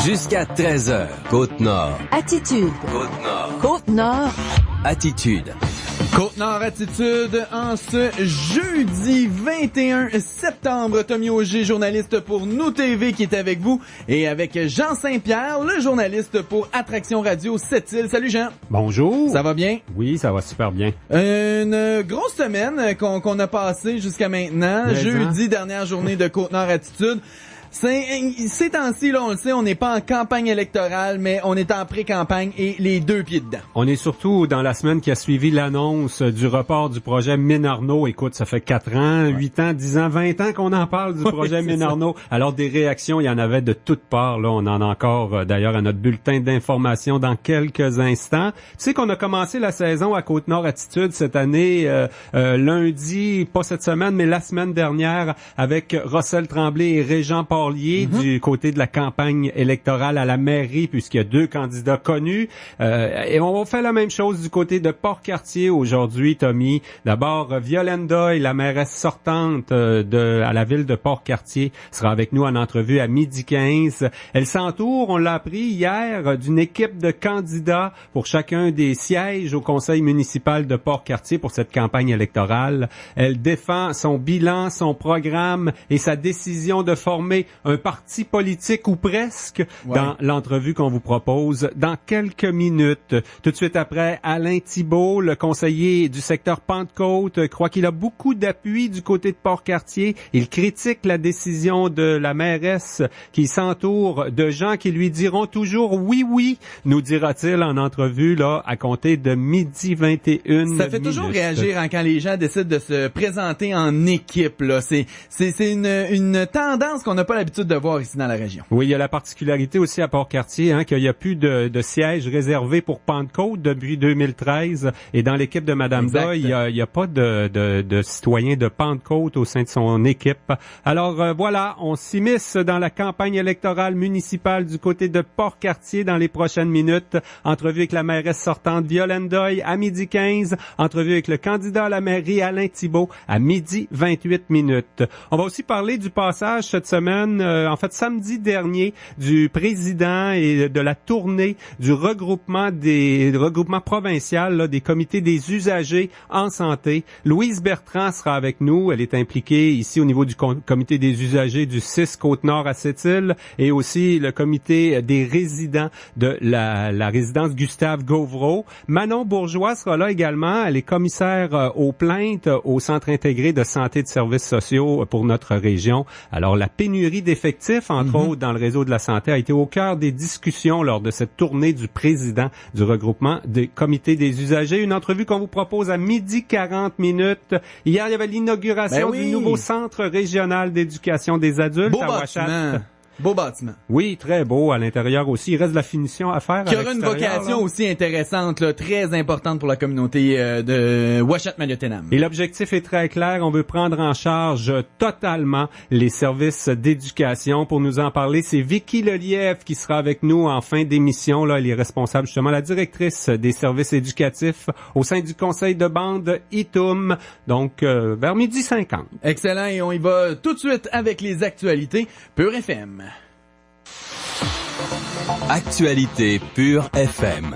Jusqu'à 13h, Côte-Nord. Attitude. Côte-Nord. Côte-Nord. Attitude. Côte-Nord Attitude en ce jeudi 21 septembre. Tommy Auger, journaliste pour Nous TV, qui est avec vous, et avec Jean Saint-Pierre, le journaliste pour Attraction Radio Sept-Îles. Salut Jean. Bonjour. Ça va bien? Oui, ça va super bien. Une grosse semaine qu'on a passée jusqu'à maintenant. Jeudi, dernière journée de Côte-Nord Attitude. Ces temps-ci, là, on le sait, on n'est pas en campagne électorale, mais on est en pré-campagne et les deux pieds dedans. On est surtout dans la semaine qui a suivi l'annonce du report du projet Mine-Arnaud. Écoute, ça fait 4 ans, 8 ans, 10 ans, 20 ans qu'on en parle du projet Mine-Arnaud. Alors, des réactions, il y en avait de toutes parts. Là, on en a encore, d'ailleurs, à notre bulletin d'information dans quelques instants. Tu sais qu'on a commencé la saison à Côte-Nord Attitude cette année, lundi, pas cette semaine, mais la semaine dernière, avec Rossel Tremblay et Régent Porlier du côté de la campagne électorale à la mairie, puisqu'il y a 2 candidats connus. Et on fait la même chose du côté de Port-Cartier aujourd'hui, Tommy. D'abord, Violenda, la mairesse sortante à la ville de Port-Cartier, sera avec nous en entrevue à 12h15. Elle s'entoure, on l'a appris hier, d'une équipe de candidats pour chacun des sièges au conseil municipal de Port-Cartier pour cette campagne électorale. Elle défend son bilan, son programme et sa décision de former un parti politique ou presque dans l'entrevue qu'on vous propose dans quelques minutes. Tout de suite après, Alain Thibault, le conseiller du secteur Pentecôte, croit qu'il a beaucoup d'appui du côté de Port-Cartier. Il critique la décision de la mairesse qui s'entoure de gens qui lui diront toujours oui, oui, nous dira-t-il en entrevue là à compter de 12h21. Ça fait toujours réagir quand les gens décident de se présenter en équipe, là. C'est une tendance qu'on n'a pas l'habitude de voir ici dans la région. Oui, il y a la particularité aussi à Port-Cartier qu'il n'y a plus de sièges réservés pour Pentecôte depuis 2013. Et dans l'équipe de Madame Doy, il y a pas de citoyens de Pentecôte au sein de son équipe. Alors voilà, on s'immisce dans la campagne électorale municipale du côté de Port-Cartier dans les prochaines minutes. Entrevue avec la mairesse sortante Violaine Doy à 12h15. Entrevue avec le candidat à la mairie Alain Thibault à 12h28. On va aussi parler du passage cette semaine, en fait samedi dernier, du président et de la tournée du regroupement provincial là, des comités des usagers en santé. Louise Bertrand sera avec nous. Elle est impliquée ici au niveau du comité des usagers du 6 Côte-Nord à Sept-Îles et aussi le comité des résidents de la résidence Gustave Gauvreau. Manon Bourgeois sera là également. Elle est commissaire aux plaintes au Centre intégré de santé et de services sociaux pour notre région. Alors, la pénurie d'effectifs, entre autres, dans le réseau de la santé, a été au cœur des discussions lors de cette tournée du président du regroupement des comités des usagers. Une entrevue qu'on vous propose à 12h40. Hier, il y avait l'inauguration du nouveau centre régional d'éducation des adultes à Ouachat. Beau bâtiment. Oui, très beau à l'intérieur aussi. Il reste de la finition à faire. Qui aura une vocation aussi intéressante, là, très importante pour la communauté de Ouachat-Maliotenam. Et l'objectif est très clair. On veut prendre en charge totalement les services d'éducation. Pour nous en parler, c'est Vicky Lelièvre qui sera avec nous en fin d'émission. Là, elle est responsable justement, la directrice des services éducatifs au sein du conseil de bande ITUM. Donc, vers 12h50. Excellent. Et on y va tout de suite avec les actualités Pure FM. Actualité Pure FM.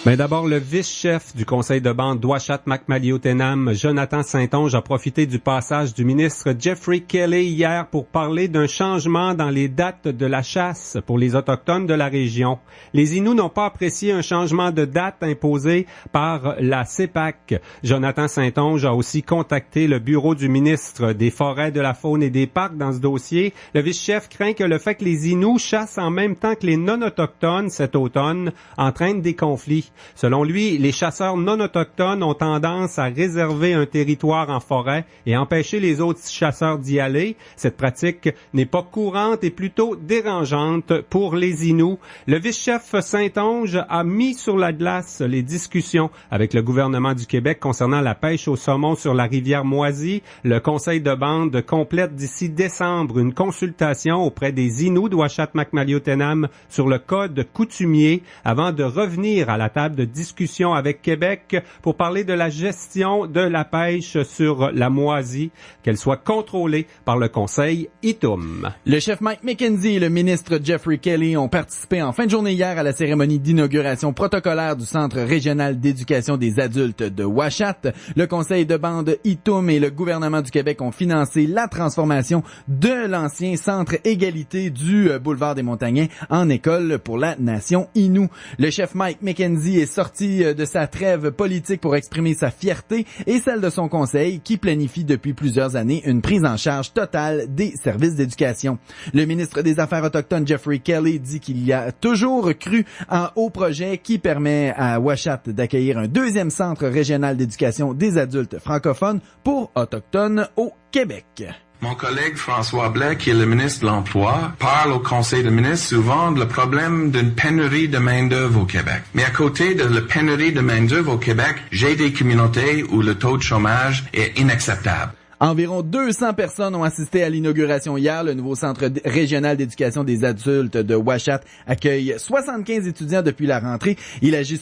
Mais d'abord, le vice-chef du conseil de bande d'Ouachat-Macmalliotenam, Jonathan Saint-Onge, a profité du passage du ministre Jeffrey Kelly hier pour parler d'un changement dans les dates de la chasse pour les Autochtones de la région. Les Inuits n'ont pas apprécié un changement de date imposé par la CEPAC. Jonathan Saint-Onge a aussi contacté le bureau du ministre des Forêts, de la Faune et des Parcs dans ce dossier. Le vice-chef craint que le fait que les Inuits chassent en même temps que les non-autochtones cet automne entraîne des conflits. Selon lui, les chasseurs non autochtones ont tendance à réserver un territoire en forêt et empêcher les autres chasseurs d'y aller. Cette pratique n'est pas courante et plutôt dérangeante pour les Inuits. Le vice-chef Saint-Onge a mis sur la glace les discussions avec le gouvernement du Québec concernant la pêche au saumon sur la rivière Moisy. Le conseil de bande complète d'ici décembre une consultation auprès des Inuits d'Ouachat-Macmalliotenam sur le code coutumier avant de revenir à la table table de discussion avec Québec pour parler de la gestion de la pêche sur la moisie, qu'elle soit contrôlée par le conseil ITUM. Le chef Mike McKenzie et le ministre Jeffrey Kelly ont participé en fin de journée hier à la cérémonie d'inauguration protocolaire du Centre régional d'éducation des adultes de Ouachat. Le conseil de bande ITUM et le gouvernement du Québec ont financé la transformation de l'ancien centre égalité du boulevard des Montagnais en école pour la nation Innu. Le chef Mike McKenzie est sorti de sa trêve politique pour exprimer sa fierté et celle de son conseil qui planifie depuis plusieurs années une prise en charge totale des services d'éducation. Le ministre des Affaires autochtones Jeffrey Kelly dit qu'il y a toujours cru au projet qui permet à Ouachat d'accueillir un deuxième centre régional d'éducation des adultes francophones pour autochtones au Québec. Mon collègue François Blais, qui est le ministre de l'Emploi, parle au Conseil des ministres souvent de le problème d'une pénurie de main-d'œuvre au Québec. Mais à côté de la pénurie de main-d'œuvre au Québec, j'ai des communautés où le taux de chômage est inacceptable. Environ 200 personnes ont assisté à l'inauguration hier. Le nouveau centre régional d'éducation des adultes de Ouachat accueille 75 étudiants depuis la rentrée. Il s'agit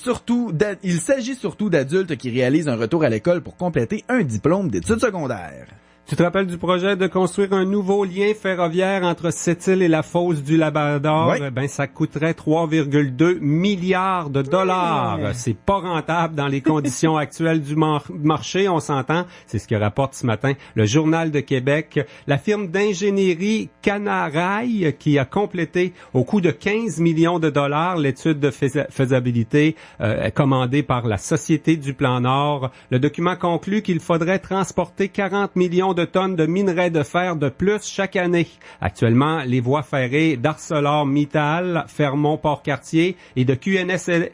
surtout d'adultes qui réalisent un retour à l'école pour compléter un diplôme d'études secondaires. Tu te rappelles du projet de construire un nouveau lien ferroviaire entre Sept-Îles et la fosse du Labrador? Oui. Ben, ça coûterait 3,2 milliards de dollars. Oui. C'est pas rentable dans les conditions actuelles du marché, on s'entend. C'est ce que rapporte ce matin le Journal de Québec. La firme d'ingénierie Canarail qui a complété au coût de 15 millions de dollars l'étude de faisabilité commandée par la Société du Plan Nord. Le document conclut qu'il faudrait transporter 40 millions de tonnes de minerais de fer de plus chaque année. Actuellement, les voies ferrées d'ArcelorMittal, Fermont-Port-Cartier et de QNSL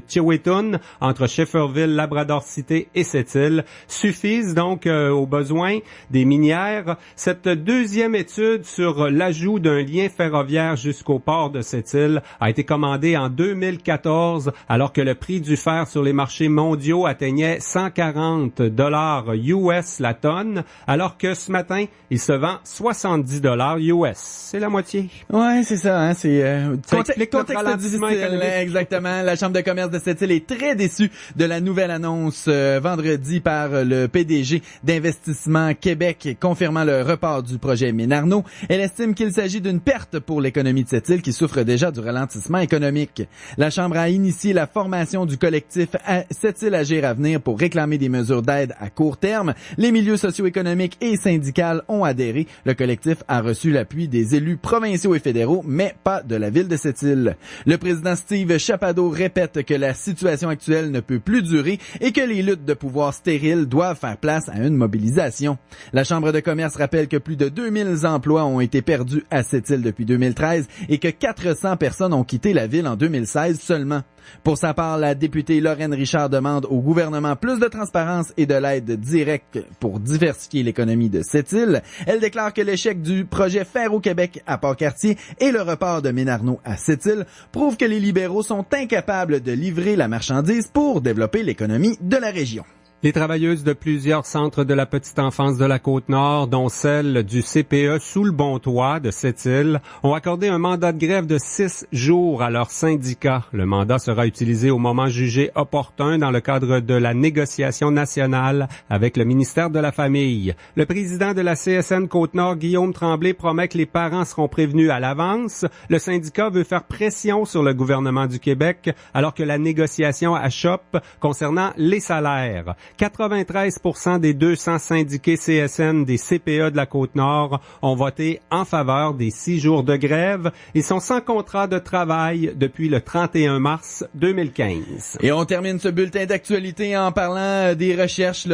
Chiwetun entre Shefferville, Labrador-Cité et Sept-Îles suffisent donc aux besoins des minières. Cette deuxième étude sur l'ajout d'un lien ferroviaire jusqu'au port de Sept-Îles a été commandée en 2014 alors que le prix du fer sur les marchés mondiaux atteignait 140 $ US la tonne, alors que ce matin, il se vend 70 $ US. C'est la moitié. Ouais, c'est ça, hein, c'est Ça explique notre contexte ralentissement difficile, économique. exactement. La Chambre de commerce de Sept-Îles est très déçue de la nouvelle annonce vendredi par le PDG d'Investissement Québec confirmant le report du projet Ménarneau. Elle estime qu'il s'agit d'une perte pour l'économie de Sept-Îles qui souffre déjà du ralentissement économique. La Chambre a initié la formation du collectif Sept-Îles Agir à venir pour réclamer des mesures d'aide à court terme. Les milieux socio-économiques et syndicaux ont adhéré. Le collectif a reçu l'appui des élus provinciaux et fédéraux, mais pas de la ville de Sept-Îles. Le président Steve Chapado répète que la situation actuelle ne peut plus durer et que les luttes de pouvoir stériles doivent faire place à une mobilisation. La Chambre de commerce rappelle que plus de 2000 emplois ont été perdus à Sept-Îles depuis 2013 et que 400 personnes ont quitté la ville en 2016 seulement. Pour sa part, la députée Lorraine Richard demande au gouvernement plus de transparence et de l'aide directe pour diversifier l'économie de Sept-Îles. Elle déclare que l'échec du projet Ferro-Québec à Port-Cartier et le report de Ménarneau à Sept-Îles prouvent que les libéraux sont incapables de livrer la marchandise pour développer l'économie de la région. Les travailleuses de plusieurs centres de la petite enfance de la Côte-Nord, dont celle du CPE sous le bon toit de Sept-Îles, ont accordé un mandat de grève de 6 jours à leur syndicat. Le mandat sera utilisé au moment jugé opportun dans le cadre de la négociation nationale avec le ministère de la Famille. Le président de la CSN Côte-Nord, Guillaume Tremblay, promet que les parents seront prévenus à l'avance. Le syndicat veut faire pression sur le gouvernement du Québec alors que la négociation achoppe concernant les salaires. 93% des 200 syndiqués CSN des CPE de la Côte-Nord ont voté en faveur des 6 jours de grève. Ils sont sans contrat de travail depuis le 31 mars 2015. Et on termine ce bulletin d'actualité en parlant des recherches.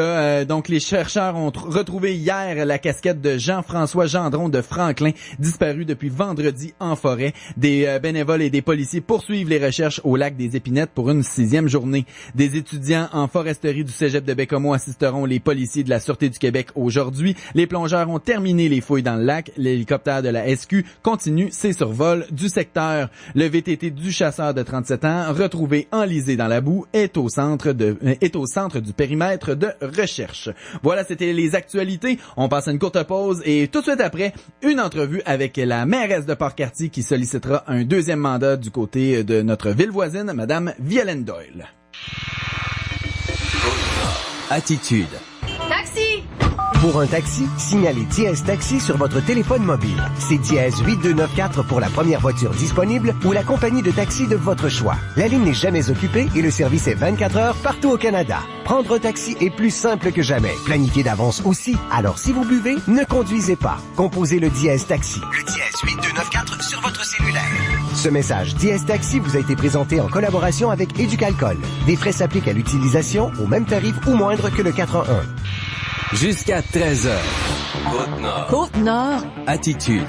Donc, les chercheurs ont retrouvé hier la casquette de Jean-François Gendron de Franklin, disparu depuis vendredi en forêt. Des bénévoles et des policiers poursuivent les recherches au lac des Épinettes pour une 6e journée. Des étudiants en foresterie du Cégep cégep de Baie-Comeau assisteront les policiers de la Sûreté du Québec aujourd'hui. Les plongeurs ont terminé les fouilles dans le lac. L'hélicoptère de la SQ continue ses survols du secteur. Le VTT du chasseur de 37 ans, retrouvé enlisé dans la boue, est au centre du périmètre de recherche. Voilà, c'était les actualités. On passe à une courte pause et tout de suite après, une entrevue avec la mairesse de Port-Cartier qui sollicitera un deuxième mandat du côté de notre ville voisine, Madame Violaine Doyle. Attitude. Taxi! Pour un taxi, signalez Dièse Taxi sur votre téléphone mobile. C'est Dièse 8294 pour la première voiture disponible ou la compagnie de taxi de votre choix. La ligne n'est jamais occupée et le service est 24 heures partout au Canada. Prendre un taxi est plus simple que jamais. Planifiez d'avance aussi. Alors si vous buvez, ne conduisez pas. Composez le Dièse Taxi. Le Dièse 8294 sur votre cellulaire. Ce message Dièse Taxi vous a été présenté en collaboration avec Éducalcool. Des frais s'appliquent à l'utilisation au même tarif ou moindre que le 411. Jusqu'à 13h. Côte-Nord. Côte-Nord. Attitude.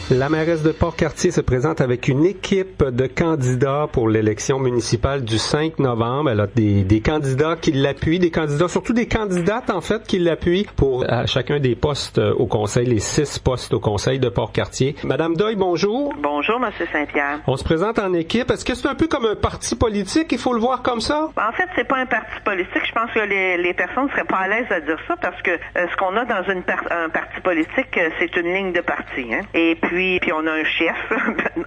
La mairesse de Port-Cartier se présente avec une équipe de candidats pour l'élection municipale du 5 novembre. Elle a des candidats qui l'appuient, surtout des candidates en fait qui l'appuient pour chacun des postes au conseil, les 6 postes au conseil de Port-Cartier. Madame Doyle, bonjour. Bonjour, Monsieur Saint-Pierre. On se présente en équipe. Est-ce que c'est un peu comme un parti politique? Il faut le voir comme ça? En fait, c'est pas un parti politique. Je pense que les personnes seraient pas à l'aise à dire ça parce que ce qu'on a dans un parti politique, c'est une ligne de parti. Hein? Et puis on a un chef.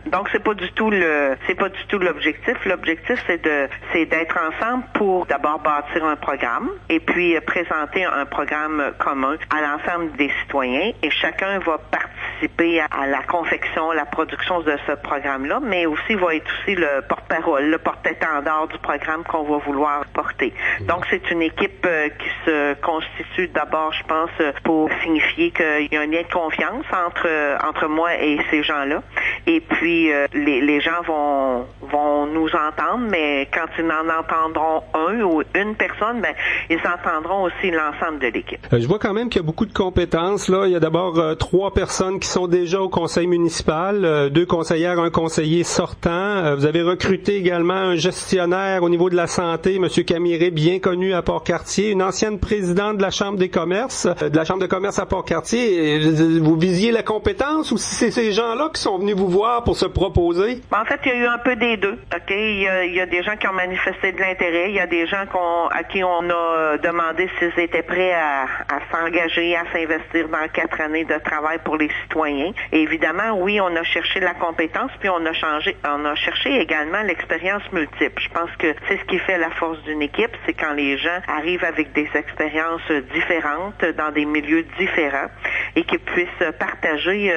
Donc c'est pas du tout l'objectif. L'objectif c'est d'être ensemble pour d'abord bâtir un programme et puis présenter un programme commun à l'ensemble des citoyens et chacun va participer à la confection, la production de ce programme-là, mais aussi va être aussi le porte-parole, le porte-étendard du programme qu'on va vouloir porter. Donc c'est une équipe qui se constitue d'abord, je pense, pour signifier qu'il y a un lien de confiance entre moi et ces gens-là. Et puis, les gens vont nous entendre, mais quand ils en entendront un ou une personne, ben, ils entendront aussi l'ensemble de l'équipe. Je vois quand même qu'il y a beaucoup de compétences, là. Il y a d'abord 3 personnes qui sont déjà au conseil municipal, 2 conseillères, un conseiller sortant. Vous avez recruté également un gestionnaire au niveau de la santé, M. Camiré, bien connu à Port-Cartier, une ancienne présidente de la Chambre des commerces, de la Chambre de commerce à Port-Cartier. Vous visiez la compétence ou si c'est ces gens-là qui sont venus vous voir pour se proposer? En fait, il y a eu un peu des deux. Ok, il y a des gens qui ont manifesté de l'intérêt. Il y a des gens à qui on a demandé s'ils étaient prêts à s'engager, à s'investir dans 4 années de travail pour les citoyens. Et évidemment, oui, on a cherché la compétence, puis on a cherché également l'expérience multiple. Je pense que c'est ce qui fait la force d'une équipe, c'est quand les gens arrivent avec des expériences différentes dans des milieux différents et qu'ils puissent partager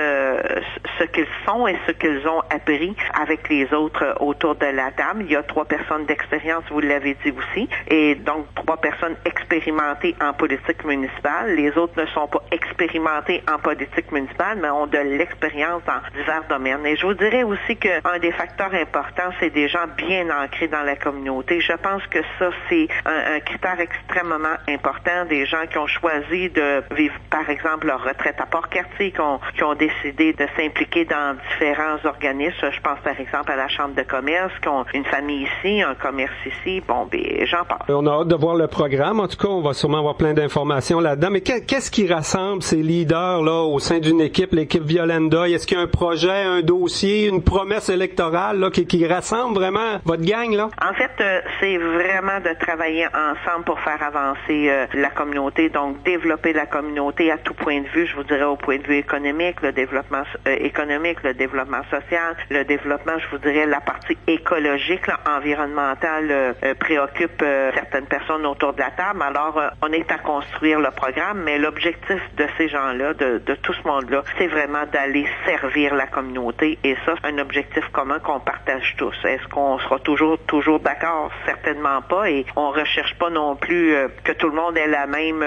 ce qu'ils sont et ce qu'ils ont appris avec les autres autour de la table. Il y a 3 personnes d'expérience, vous l'avez dit aussi, et donc 3 personnes expérimentées en politique municipale. Les autres ne sont pas expérimentés en politique municipale, mais ont de l'expérience dans divers domaines. Et je vous dirais aussi qu'un des facteurs importants, c'est des gens bien ancrés dans la communauté. Je pense que ça, c'est un critère extrêmement important. Des gens qui ont choisi de vivre, par exemple, leur retraite à Port-Cartier, qui ont décidé de s'impliquer dans différents organismes. Je pense, par exemple, à la Chambre de commerce, qui ont une famille ici, un commerce ici. Bon, ben, j'en passe. On a hâte de voir le programme. En tout cas, on va sûrement avoir plein d'informations là-dedans. Mais qu'est-ce qui rassemble ces leaders-là au sein d'une équipe, l'équipe Violaine Doyle? Est-ce qu'il y a un projet, un dossier, une promesse électorale là, qui rassemble vraiment votre gang, là? En fait, c'est vraiment de travailler ensemble pour faire avancer la communauté, donc développer la communauté à tout point de vue, je vous dirais au point de vue économique, le développement économique, le développement social, le développement, je vous dirais, la partie écologique, là, environnementale préoccupe certaines personnes autour de la table. Alors, on est à construire le programme, mais l'objectif de ces gens-là, de tout ce monde-là, c'est vraiment d'aller servir la communauté et ça, c'est un objectif commun qu'on partage tous. Est-ce qu'on sera toujours d'accord? Certainement pas et on recherche pas non plus que tout le monde ait la même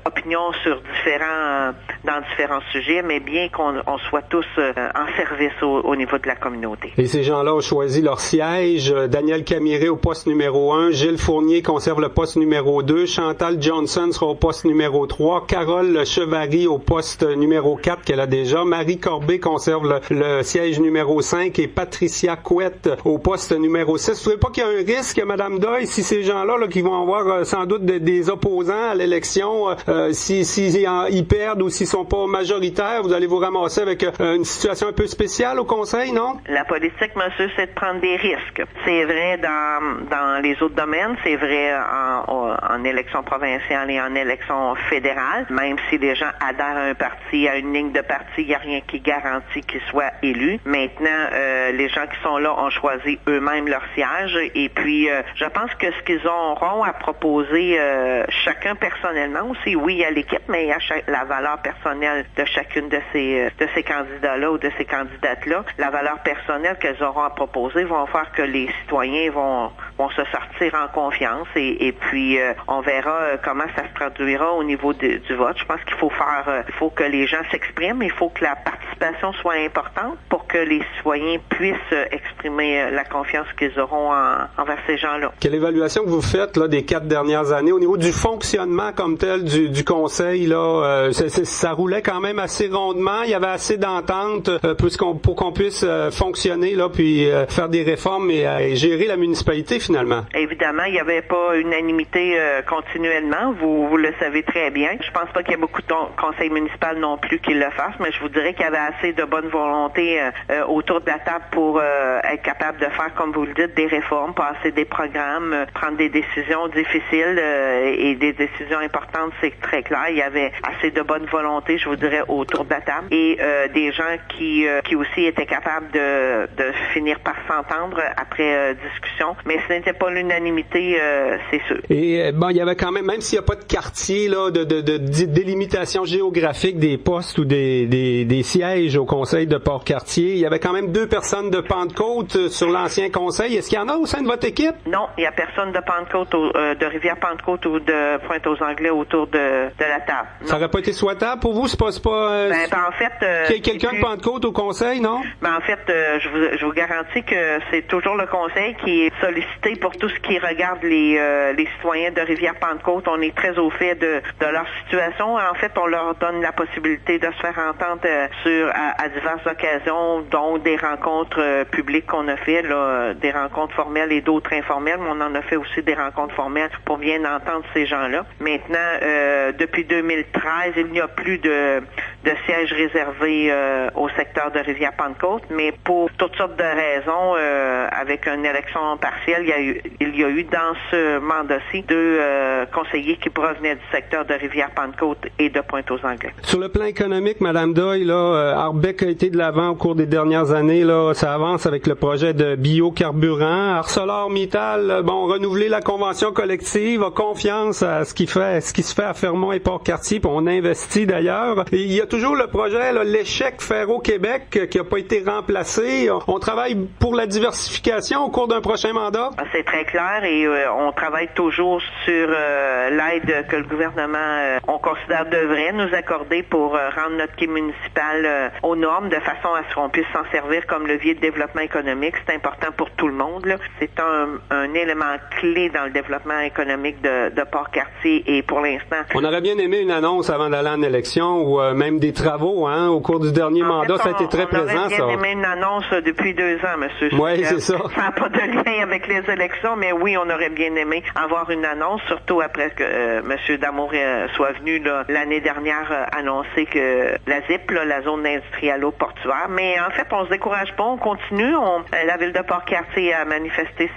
opinion sur dans différents sujets, mais bien qu'on soit tous en service au niveau de la communauté. Et ces gens-là ont choisi leur siège. Daniel Camiré au poste numéro 1, Gilles Fournier conserve le poste numéro 2, Chantal Johnson sera au poste numéro 3, Carole Chevary au poste numéro 4 qu'elle a déjà, Marie Corbet conserve le siège numéro 5 et Patricia Couette au poste numéro 6. Vous trouvez pas qu'il y a un risque, Madame Doyle, si ces gens-là qui vont avoir sans doute des opposants à l'élection, s'ils y perdent ou s'ils sont pas majoritaires, vous allez vous ramasser avec une situation un peu spéciale au Conseil, non? La politique, monsieur, c'est de prendre des risques. C'est vrai dans les autres domaines, c'est vrai en élection provinciale et en élection fédérale. Même si les gens adhèrent à un parti, à une ligne de parti, il n'y a rien qui garantit qu'ils soient élus. Maintenant, les gens qui sont là ont choisi eux-mêmes leur siège. Et puis, je pense que ce qu'ils auront à proposer chacun personnellement aussi, oui, à l'équipe, mais à la valeur personnelle de chacune de ces candidats-là ou de ces candidates-là, la valeur personnelle qu'elles auront à proposer vont faire que les citoyens vont se sortir en confiance et puis on verra comment ça se traduira au niveau du vote. Je pense qu'il faut que les gens s'expriment, il faut que la participation soit importante pour que les citoyens puissent exprimer la confiance qu'ils auront envers ces gens-là. Quelle évaluation que vous faites là des 4 dernières années au niveau du fonctionnement comme tel du Conseil là, ça roulait quand même assez rondement, il y avait assez d'entente pour qu'on puisse fonctionner là puis faire des réformes et gérer la municipalité finalement. Évidemment, il n'y avait pas unanimité continuellement, vous le savez très bien. Je pense pas qu'il y ait beaucoup de conseils municipaux non plus qui le fassent, mais je vous dirais qu'il y avait assez de bonne volonté autour de la table pour être capable de faire, comme vous le dites, des réformes, passer des programmes, prendre des décisions difficiles et des décisions importantes, c'est très clair. Il y avait assez de bonne volonté, je vous dirais, autour de la table et des gens qui aussi étaient capables de finir par s'entendre après discussion, mais ce n'était pas l'unanimité, c'est sûr. Et bon, il y avait quand même s'il n'y a pas de quartier là, de délimitation géographique des postes ou des sièges au Conseil de Port-Cartier, il y avait quand même 2 personnes de Pentecôte sur l'ancien Conseil. Est-ce qu'il y en a au sein de votre équipe? Non, il n'y a personne de Pentecôte, de Rivière-Pentecôte ou de Pointe-aux-Anglais autour de la table. Non. Ça n'aurait pas été souhaitable pour vous? C'est pas en fait... qu'il y ait quelqu'un de Pentecôte au Conseil, non? En fait, je vous garantis que c'est toujours le Conseil qui est sollicité pour tout ce qui regarde les citoyens de Rivière-Pentecôte. On est très au fait de leur situation. En fait, on leur donne la possibilité de se faire entendre à diverses occasions, dont des rencontres publiques qu'on a fait, là, des rencontres formelles et d'autres informelles, mais on en a fait aussi des rencontres formelles pour bien entendre ces gens-là. Maintenant, depuis 2013, il n'y a plus de sièges réservés au secteur de Rivière-Pentecôte, mais pour toutes sortes de raisons, avec une élection partielle, il y a eu dans ce mandat-ci 2 conseillers qui provenaient du secteur de Rivière-Pentecôte et de Pointe-aux-Anglais. Sur le plan économique, Madame Doyle, là, Arbec a été de l'avant au cours des dernières années. Là, ça avance avec le projet de biocarburant. ArcelorMittal, renouveler la convention collective, a confiance à ce qui se fait à Fermont et Port-Cartier, puis on investit d'ailleurs. Et il y a toujours le projet, là, l'échec Ferro-Québec, qui n'a pas été remplacé. On travaille pour la diversification au cours d'un prochain mandat? C'est très clair et on travaille toujours sur l'aide que le gouvernement, on considère, devrait nous accorder pour rendre notre quai municipal aux normes, de façon à ce qu'on puisse s'en servir comme levier de développement économique. C'est important pour tout le monde, là. C'est un élément clé dans le développement économique de Port-Cartier et pour l'instant... On aurait bien aimé une annonce avant d'aller en élection ou même des travaux, hein, au cours du dernier mandat. Ça a été très présent, ça. On aurait bien aimé une annonce depuis 2 ans, monsieur. Oui, c'est ça. Ça n'a pas de lien avec les élections, mais oui, on aurait bien aimé avoir une annonce, surtout après que M. Damour soit venu l'année dernière annoncer que la ZIP, la zone industrialo-portuaire. Mais en fait, on se décourage pas, on continue. La ville de Port-Cartier a manifesté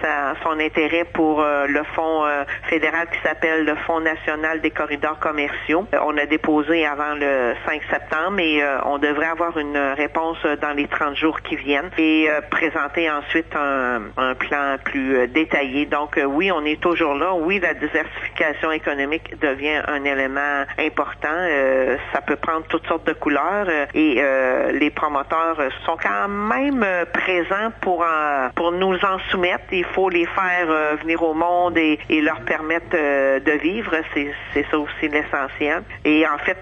son intérêt pour le fonds fédéral qui s'appelle le Fonds national des corridors commerciaux. On a déposé avant le 5 septembre et on devrait avoir une réponse dans les 30 jours qui viennent et présenter ensuite un plan plus détaillé. Donc oui, on est toujours là. Oui, la diversification économique devient un élément important. Ça peut prendre toutes sortes de couleurs et les promoteurs sont quand même présents pour nous en soumettre. Il faut les faire venir au monde et leur permettre de vivre. C'est ça aussi l'essentiel. Et en fait,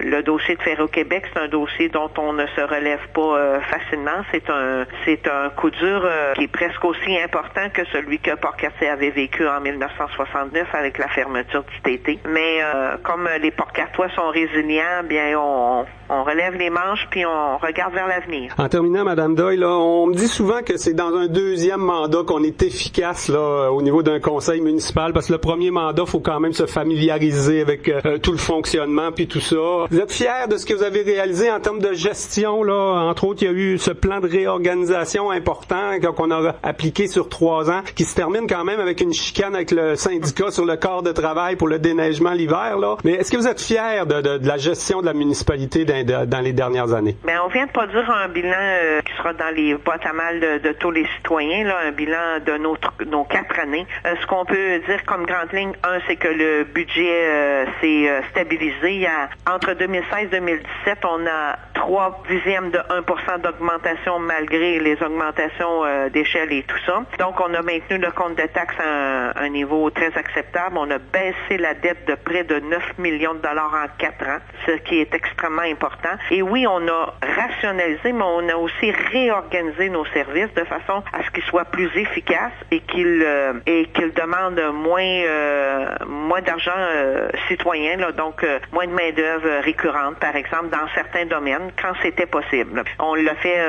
le dossier de Ferro-Québec, c'est un dossier dont on ne se relève pas facilement. C'est un coup dur qui est presque aussi important que celui que Port-Cartier avait vécu en 1969 avec la fermeture du TT. Mais comme les Port-Cartois sont résilients, bien on relève les manches puis on regarde vers l'avenir. En terminant, Madame Doyle, là, on me dit souvent que c'est dans un deuxième mandat qu'on est efficace là au niveau d'un conseil municipal, parce que le premier mandat, faut quand même se familiariser avec tout le fonctionnement puis tout ça. Vous êtes fiers de ce que vous avez réalisé en termes de gestion là? Entre autres, il y a eu ce plan de réorganisation important qu'on a appliqué sur 3 ans, qui se termine quand même avec une chicane avec le syndicat sur le corps de travail pour le déneigement l'hiver là. Mais est-ce que vous êtes fiers de la gestion de la municipalité dans les dernières années? Ben, on vient de produire un bilan qui sera dans les boîtes à mal de tous les citoyens, là, un bilan de nos 4 années. Ce qu'on peut dire comme grande ligne, c'est que le budget s'est stabilisé. Entre 2016 et 2017, on a 0,3% d'augmentation malgré les augmentations d'échelle et tout ça. Donc, on a maintenu le compte de taxes à un niveau très acceptable. On a baissé la dette de près de 9 millions de dollars en 4 ans, ce qui est extrêmement important. Et oui, on a rationalisé, mais on a aussi réorganisé nos services de façon à ce qu'ils soient plus efficaces et qu'ils demandent moins d'argent citoyen, là, donc moins de main-d'œuvre récurrente, par exemple, dans certains domaines, quand c'était possible. On l'a fait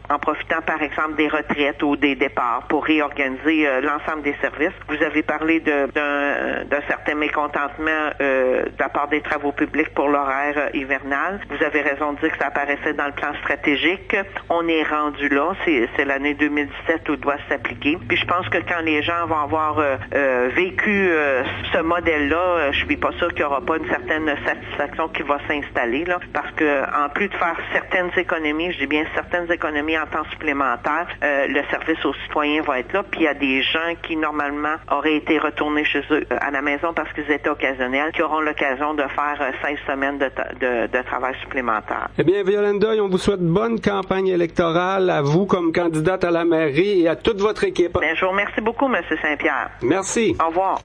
en profitant, par exemple, des retraites ou des départs pour réorganiser l'ensemble des services. Vous avez parlé d'un certain mécontentement de la part des travaux publics pour l'horaire hivernal. Vous avez raison de dire que ça apparaissait dans le plan stratégique. On est rendu là. C'est l'année 2017 où il doit s'appliquer. Puis je pense que quand les gens vont avoir vécu ce modèle-là, je suis pas sûr qu'il n'y aura pas une certaine satisfaction qui va s'installer, là, parce que en plus de faire certaines économies, je dis bien certaines économies en temps supplémentaire, le service aux citoyens va être là. Puis il y a des gens qui normalement auraient été retournés chez eux à la maison parce qu'ils étaient occasionnels, qui auront l'occasion de faire 16 semaines de travail supplémentaire. Eh bien, Violaine Doyle, on vous souhaite bonne campagne électorale à vous comme candidate à la mairie et à toute votre équipe. Bien, je vous remercie beaucoup, M. Saint-Pierre. Merci. Au revoir.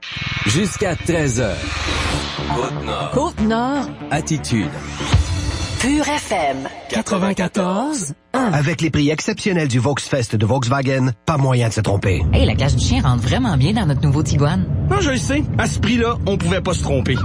Jusqu'à 13h. Côte-Nord. Côte-Nord. Attitude. Pure FM 94.1. Avec les prix exceptionnels du Volksfest de Volkswagen, pas moyen de se tromper. Hey, la cage du chien rentre vraiment bien dans notre nouveau Tiguan. Non, je le sais. À ce prix-là, on pouvait pas se tromper.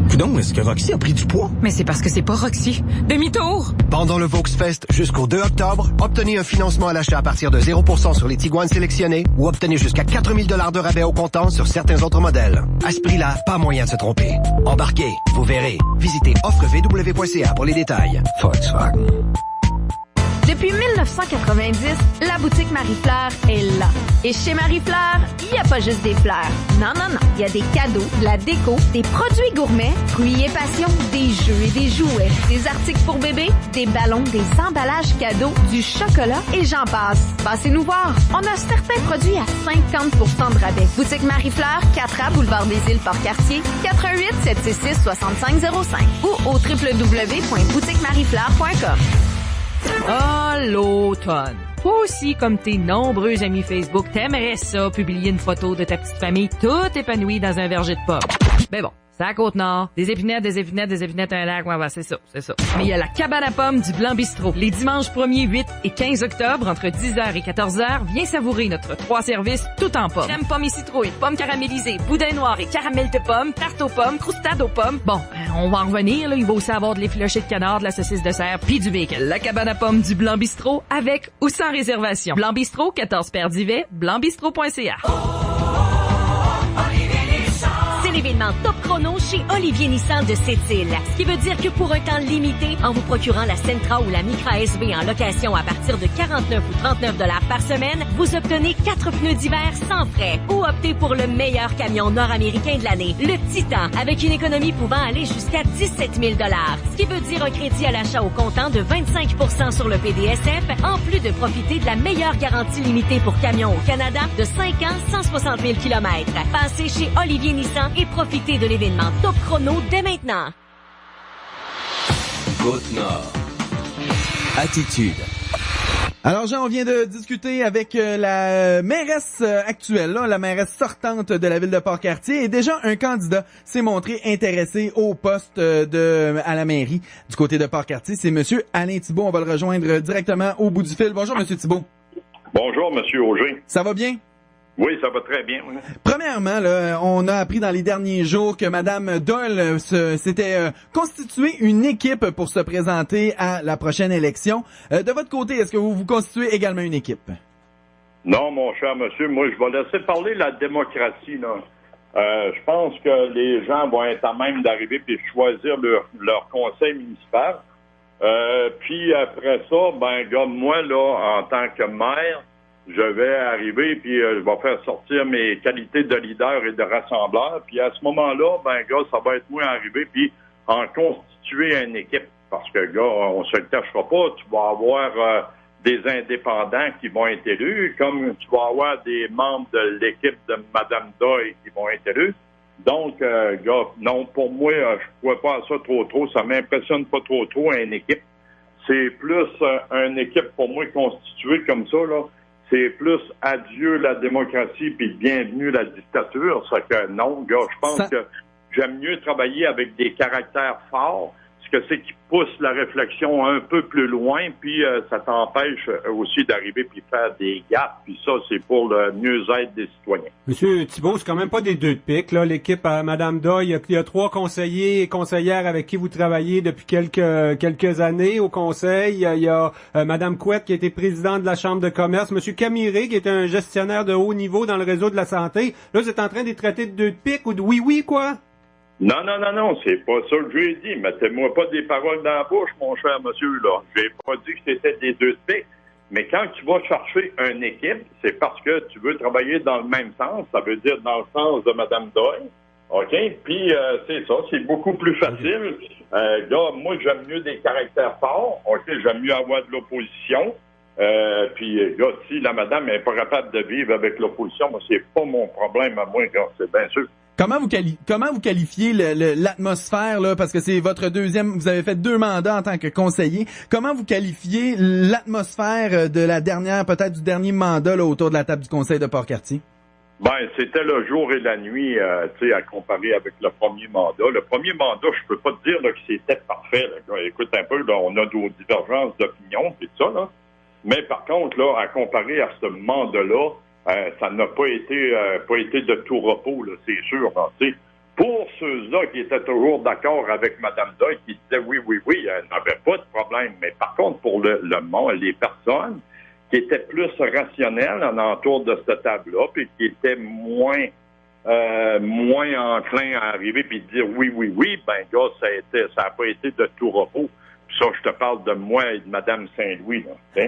Coudon, est-ce que Roxy a pris du poids? Mais c'est parce que c'est pas Roxy. Demi-tour! Pendant le Volksfest jusqu'au 2 octobre, obtenez un financement à l'achat à partir de 0% sur les Tiguan sélectionnés ou obtenez jusqu'à 4 000 $ de rabais au comptant sur certains autres modèles. À ce prix-là, pas moyen de se tromper. Embarquez, vous verrez. Visitez offrevw.ca pour les détails. Volkswagen. Depuis 1990, la boutique Marie-Fleur est là. Et chez Marie-Fleur, il n'y a pas juste des fleurs. Non, non, non. Il y a des cadeaux, de la déco, des produits gourmets, fruits et passion, des jeux et des jouets, des articles pour bébés, des ballons, des emballages cadeaux, du chocolat et j'en passe. Passez-nous voir. On a certains produits à 50% de rabais. Boutique Marie-Fleur, 4A, Boulevard des Îles, Port-Cartier, 418-766-6505 ou au www.boutiquemariefleur.com. Ah, l'automne. Toi aussi, comme tes nombreux amis Facebook, t'aimerais ça, publier une photo de ta petite famille toute épanouie dans un verger de pommes. Ben bon, c'est à Côte-Nord. Des épinettes, un lac, ouais, c'est ça. Mais il y a la cabane à pommes du Blanc Bistrot. Les dimanches 1er, 8 et 15 octobre, entre 10h et 14h, viens savourer notre 3 services tout en pommes. Crème pommes et citrouille, pommes caramélisées, boudin noir et caramel de pommes, tarte aux pommes, croustade aux pommes. Bon, on va en revenir, là. Il va aussi avoir de l'effiloché de canard, de la saucisse de cerf, puis du bacon. La cabane à pommes du Blanc Bistrot, avec ou sans réservation. Blanc Bistrot, 14 Père d'Ivet, blancbistrot.ca. C'est l'événement Top Chrono chez Olivier Nissan de Sept-Îles. Ce qui veut dire que pour un temps limité, en vous procurant la Sentra ou la Micra SV en location à partir de 49 ou 39 $ par semaine, vous obtenez 4 pneus d'hiver sans frais. Ou optez pour le meilleur camion nord-américain de l'année, le Titan, avec une économie pouvant aller jusqu'à 17 000 $. Ce qui veut dire un crédit à l'achat au comptant de 25% sur le PDSF, en plus de profiter de la meilleure garantie limitée pour camions au Canada de 5 ans, 160 000 km. Passez chez Olivier Nissan et profitez de l'événement Top Chrono dès maintenant. Côte-Nord. Attitude. Alors, Jean, on vient de discuter avec la mairesse actuelle, là, la mairesse sortante de la ville de Port-Cartier, et déjà un candidat s'est montré intéressé au poste à la mairie du côté de Port-Cartier. C'est Monsieur Alain Thibault. On va le rejoindre directement au bout du fil. Bonjour, Monsieur Thibault. Bonjour, Monsieur Auger. Ça va bien? Oui, ça va très bien. Oui. Premièrement, là, on a appris dans les derniers jours que Mme Doyle s'était constituée une équipe pour se présenter à la prochaine élection. De votre côté, est-ce que vous constituez également une équipe? Non, mon cher monsieur, moi, je vais laisser parler la démocratie, là. Je pense que les gens vont être à même d'arriver puis choisir leur conseil municipal. Puis après ça, moi, là, en tant que maire, je vais arriver puis je vais faire sortir mes qualités de leader et de rassembleur. Puis à ce moment-là, ça va être moi arriver puis en constituer une équipe. Parce que, on se le cachera pas, tu vas avoir des indépendants qui vont être élus, comme tu vas avoir des membres de l'équipe de Mme Doyle qui vont être élus. Donc, non, pour moi, je ne vois pas ça trop. Ça m'impressionne pas trop une équipe. C'est plus une équipe pour moi constituée comme ça, là. C'est plus adieu la démocratie puis bienvenue la dictature. Ça que non, je pense que j'aime mieux travailler avec des caractères forts, ce que c'est qui pousse la réflexion un peu plus loin, puis ça t'empêche aussi d'arriver puis faire des gaffes, puis ça, c'est pour le mieux-être des citoyens. Monsieur Thibault, c'est quand même pas des deux de pique, là. L'équipe à Mme Doyle, il y a 3 conseillers et conseillères avec qui vous travaillez depuis quelques années au conseil. Il y a Mme Couette qui a été présidente de la Chambre de commerce, Monsieur Camiré qui est un gestionnaire de haut niveau dans le réseau de la santé. Là, vous êtes en train de les traiter de deux de pique ou de oui, quoi? Non, c'est pas ça que j'ai dit. Mettez-moi pas des paroles dans la bouche, mon cher monsieur, là. J'ai pas dit que c'était des deux de pique. Mais quand tu vas chercher une équipe, c'est parce que tu veux travailler dans le même sens. Ça veut dire dans le sens de Mme Doyle. OK? Puis, c'est ça. C'est beaucoup plus facile. Moi, j'aime mieux des caractères forts. OK? J'aime mieux avoir de l'opposition. Puis, si la madame n'est pas capable de vivre avec l'opposition, moi, c'est pas mon problème à moi, c'est bien sûr. Comment vous qualifiez l'atmosphère, là, parce que c'est votre deuxième, vous avez fait 2 mandats en tant que conseiller. Comment vous qualifiez l'atmosphère de la dernière, peut-être du dernier mandat, là, autour de la table du conseil de Port-Cartier? C'était le jour et la nuit, à comparer avec le premier mandat. Le premier mandat, je peux pas te dire là, que c'était parfait. Là. Écoute un peu, là, on a nos divergences d'opinion et tout ça, là. Mais par contre, là, à comparer à ce mandat-là, ça n'a pas été de tout repos, là, c'est sûr. Là, pour ceux-là qui étaient toujours d'accord avec Mme Doyle, qui disaient oui, elle n'avait pas de problème. Mais par contre, pour le monde, les personnes qui étaient plus rationnelles en entour de cette table-là, puis qui étaient moins enclins à arriver puis dire oui, ça n'a pas été de tout repos. Ça, je te parle de moi et de Mme Saint-Louis. Là,